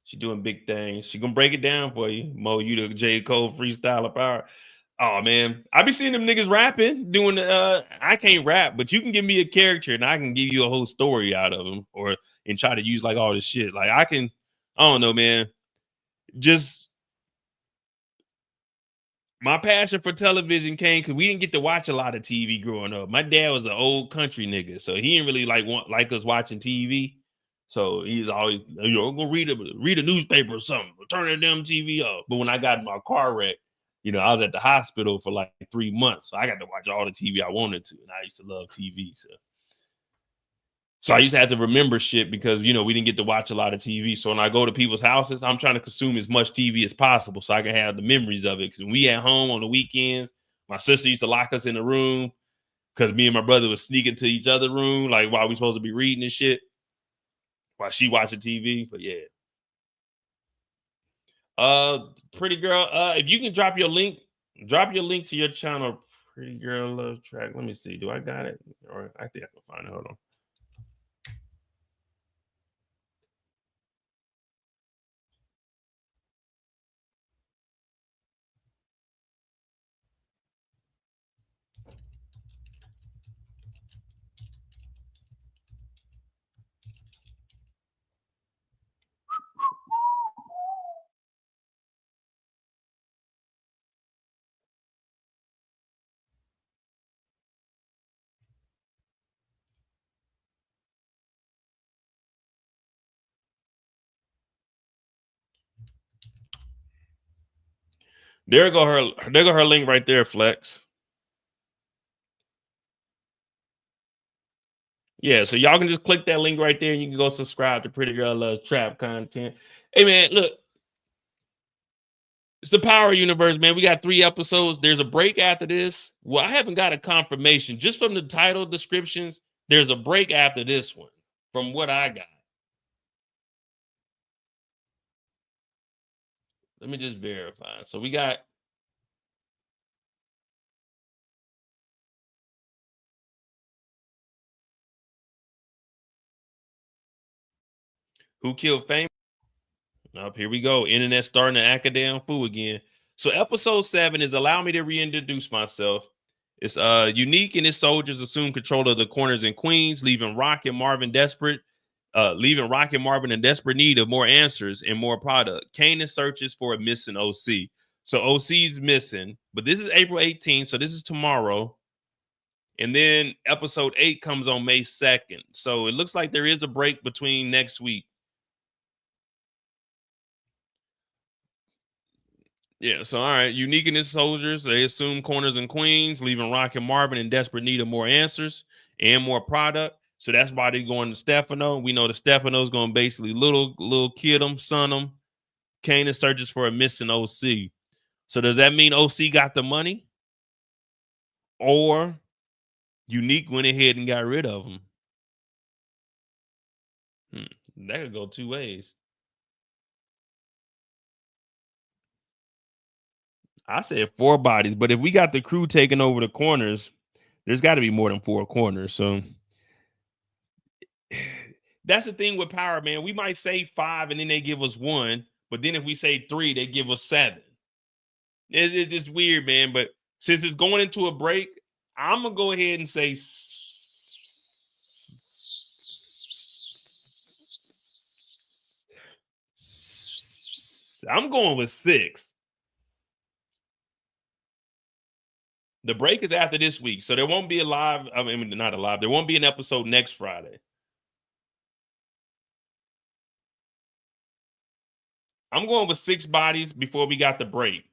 She's doing big things. She gonna break it down for you. Mo, you the J. Cole freestyler power. Oh man, I be seeing them niggas rapping, doing the I can't rap, but you can give me a character and I can give you a whole story out of them, and try to use like all this shit. Like I don't know, man. Just my passion for television came because we didn't get to watch a lot of TV growing up. My dad was an old country nigga, so he didn't really like us watching TV. So he's always, go read a newspaper or something, or turn the damn TV off. But when I got in my car wreck, I was at the hospital for like 3 months. So I got to watch all the TV I wanted to. And I used to love TV. So I used to have to remember shit because, we didn't get to watch a lot of TV. So when I go to people's houses, I'm trying to consume as much TV as possible so I can have the memories of it. Because when we at home on the weekends, my sister used to lock us in the room because me and my brother was sneaking to each other's room, like while we supposed to be reading and shit, while she watching TV. But yeah, Pretty girl. If you can drop your link to your channel. Pretty girl love track. Let me see. Do I got it? Or I think I can find it. Hold on. There go her link right there, Flex. Yeah, so y'all can just click that link right there and you can go subscribe to Pretty Girl Loves Trap content. Hey man, look. It's the Power Universe, man. We got 3 episodes. There's a break after this. Well, I haven't got a confirmation. Just from the title descriptions, there's a break after this one, from what I got. Let me just verify. So we got Who Killed Fame? Up here we go. Internet starting to act a damn fool again. So episode 7 is Allow Me to Reintroduce Myself. It's Unique and his soldiers assume control of the corners in Queens, leaving Rock and Marvin in desperate need of more answers and more product. Kanan searches for a missing OC. So OC's missing, but this is April 18th, so this is tomorrow. And then episode 8 comes on May 2nd. So it looks like there is a break between next week. Yeah, so all right. Unique and his soldiers, they assume corners in Queens, leaving Rock and Marvin in desperate need of more answers and more product. So that's why they're going to Stephano. We know the Stephano's going to basically little kid him, son him. Kanan searches for a missing OC. So does that mean OC got the money? Or Unique went ahead and got rid of him? That could go 2 ways. I said 4 bodies, but if we got the crew taking over the corners, there's got to be more than 4 corners. So that's the thing with Power, man. We might say 5 and then they give us 1, but then if we say 3, they give us 7. It's just weird, man. But since it's going into a break, I'm gonna go ahead and say I'm going with 6. The break is after this week, so there won't be a live. I mean, not a live. There won't be an episode next Friday. I'm going with 6 bodies before we got the break.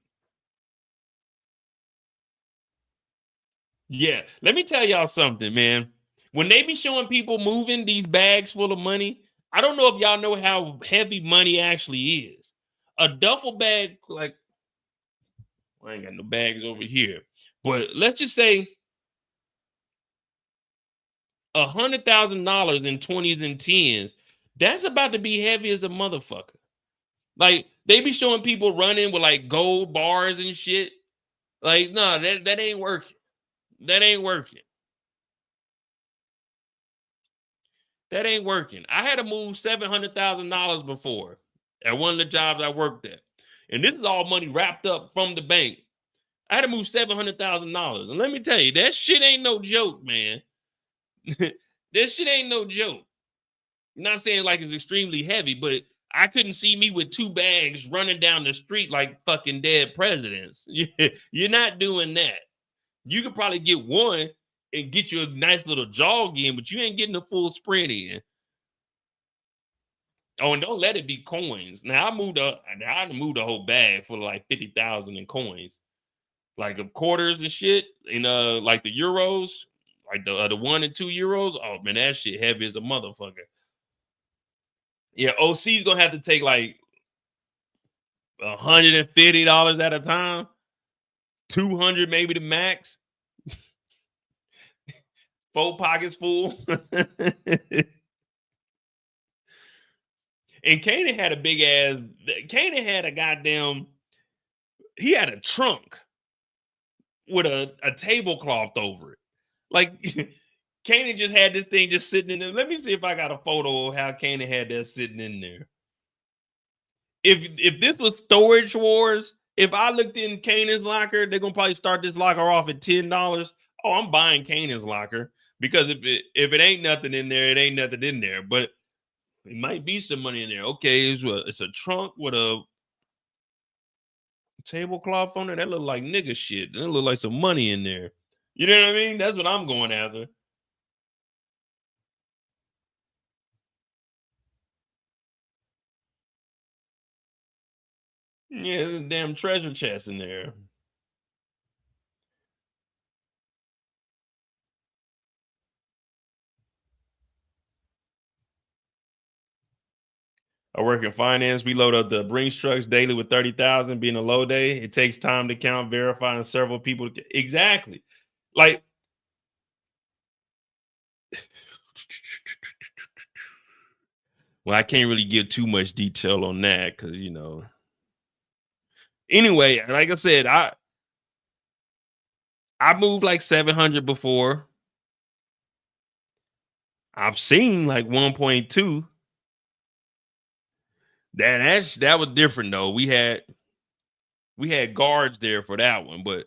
Yeah, let me tell y'all something, man. When they be showing people moving these bags full of money, I don't know if y'all know how heavy money actually is. A duffel bag, like, well, I ain't got no bags over here, but let's just say $100,000 in 20s and 10s. That's about to be heavy as a motherfucker. Like, they be showing people running with like gold bars and shit. Like, no, that ain't working. That ain't working. That ain't working. I had to move $700,000 before at one of the jobs I worked at. And this is all money wrapped up from the bank. I had to move $700,000. And let me tell you, that shit ain't no joke, man. This shit ain't no joke. I'm not saying like it's extremely heavy, but I couldn't see me with 2 bags running down the street like fucking dead presidents. You're not doing that. You could probably get 1 and get you a nice little jog in, but you ain't getting a full sprint in. Oh, and don't let it be coins. Now I moved a whole bag full of like 50,000 in coins, like of quarters and shit, and like the euros, like the 1 and 2 euros. Oh man, that shit heavy as a motherfucker. Yeah, OC's gonna have to take like $150 at a time, 200 maybe the max. 4 pockets full. And Kanan had a big ass. Kanan had a goddamn. He had a trunk with a tablecloth over it. Like Kanan just had this thing just sitting in there. Let me see if I got a photo of how Kanan had that sitting in there. If this was Storage Wars, if I looked in Kanan's locker, they're gonna probably start this locker off at $10. Oh, I'm buying Kanan's locker because if it ain't nothing in there, it ain't nothing in there. But it might be some money in there. Okay, it's a trunk with a tablecloth on it. That look like nigga shit. That look like some money in there. You know what I mean? That's what I'm going after. Yeah, there's a damn treasure chest in there. I work in finance. We load up the Brinks trucks daily with 30,000 being a low day. It takes time to count, verify, and several people. Exactly. Like, well, I can't really give too much detail on that because, you know. Anyway, like I said, I moved like 700 before. I've seen like 1.2. That was different though. We had guards there for that one, but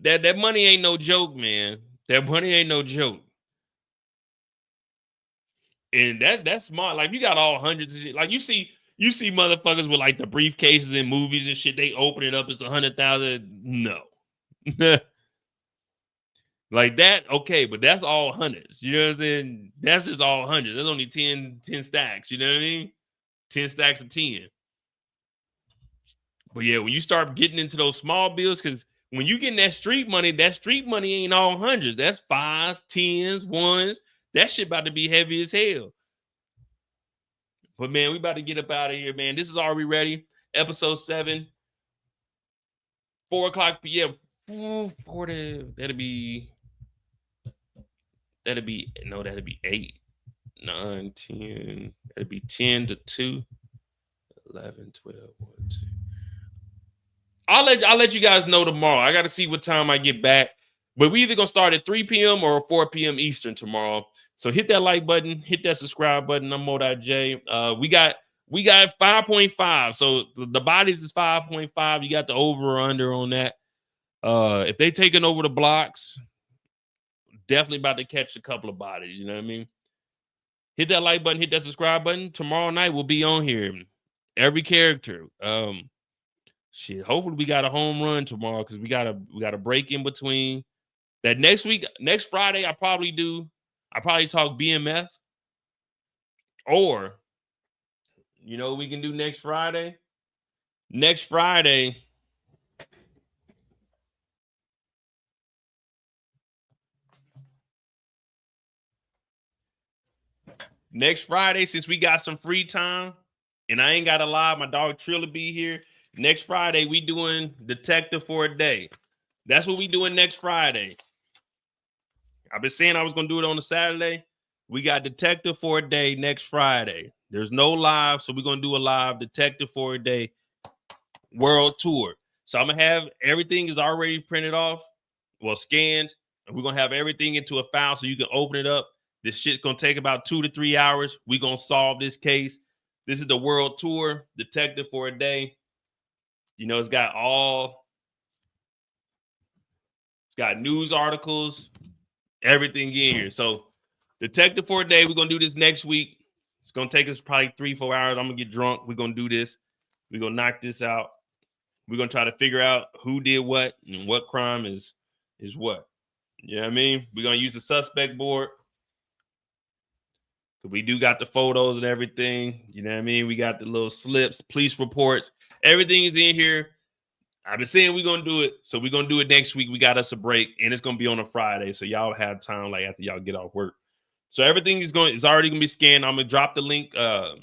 that money ain't no joke, man. That money ain't no joke. And that's smart. Like you got all hundreds of shit. Like you see motherfuckers with like the briefcases in movies and shit. They open it up, it's 100,000. No. Like that, okay, but that's all hundreds. You know what I'm saying? That's just all hundreds. There's only 10 stacks. You know what I mean? 10 stacks of 10. But yeah, when you start getting into those small bills, because when you getting that street money ain't all hundreds. That's fives, tens, ones. That shit about to be heavy as hell. But man, we about to get up out of here, man. This is Are We Ready? Episode 7. 4 o'clock p.m. 40. That'll be 8, 9, 10. That'd be 10 to 2. 11, 12, 1, 2. I'll let you guys know tomorrow. I got to see what time I get back. But we either gonna start at 3 p.m. or 4 p.m. Eastern tomorrow. So hit that like button, hit that subscribe button. I'm Mo.J. We got 5.5. So the bodies is 5.5. You got the over or under on that. If they taking over the blocks, definitely about to catch a couple of bodies. You know what I mean? Hit that like button, hit that subscribe button. Tomorrow night we'll be on here. Every character. Shit. Hopefully we got a home run tomorrow because we got a break in between. That next Friday, I probably talk BMF. Or, you know what we can do next Friday? Next Friday. Next Friday, since we got some free time, and I ain't got to lie, my dog Trilla be here. Next Friday, we doing Detective for a Day. That's what we doing next Friday. I've been saying I was going to do it on a Saturday. We got Detective for a Day next Friday. There's no live, so we're going to do a live Detective for a Day world tour. So I'm going to have everything is already printed off, well, scanned, and we're going to have everything into a file so you can open it up. This shit's going to take about 2 to 3 hours. We're going to solve this case. This is the world tour, Detective for a Day. You know, it's got news articles, everything in here. So Detective for a Day, we're going to do this next week. It's going to take us probably 3-4 hours. I'm going to get drunk. We're going to do this. We're going to knock this out. We're going to try to figure out who did what and what crime is what. You know what I mean? We're going to use the suspect board. We do got the photos and everything. You know what I mean? We got the little slips, police reports. Everything is in here. I've been saying we're going to do it. So we're going to do it next week. We got us a break. And it's going to be on a Friday. So y'all have time like after y'all get off work. So everything is already going to be scanned. I'm going to drop the link to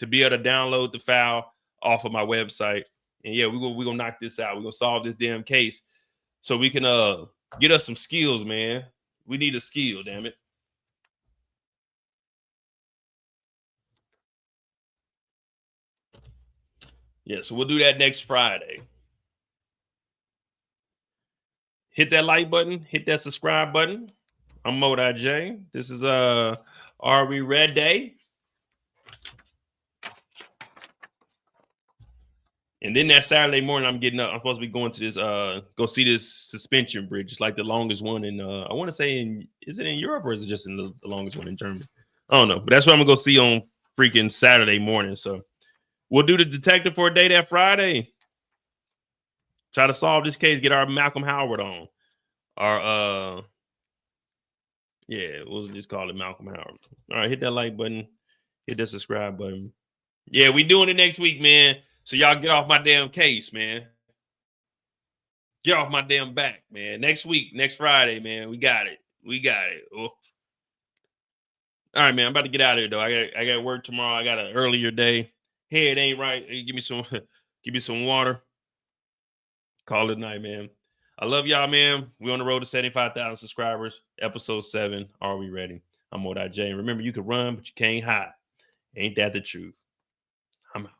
be able to download the file off of my website. And yeah, we're going to knock this out. We're going to solve this damn case. So we can get us some skills, man. We need a skill, damn it. Yeah, so we'll do that next Friday. Hit that like button, hit that subscribe button. I'm Mo.J. This is Are We Ready? And then that Saturday morning, I'm getting up. I'm supposed to be going to this go see this suspension bridge. It's like the longest one in I want to say is it in Europe or is it just in the longest one in Germany? I don't know, but that's what I'm gonna go see on freaking Saturday morning. So we'll do the detective for a day that Friday. Try to solve this case, get our Malcolm Howard on. Our yeah, we'll just call it Malcolm Howard. All right, hit that like button, hit that subscribe button. Yeah, we doing it next week, man. So y'all get off my damn case, man. Get off my damn back, man. Next week, next Friday, man. We got it. We got it. Oh. All right, man. I'm about to get out of here though. I got work tomorrow. I got an earlier day. Head ain't right. Hey, give me some water. Call it night, man. I love y'all, man. We're on the road to 75,000 subscribers. Episode 7. Are we ready? I'm Mo.J. And remember, you can run, but you can't hide. Ain't that the truth? I'm out.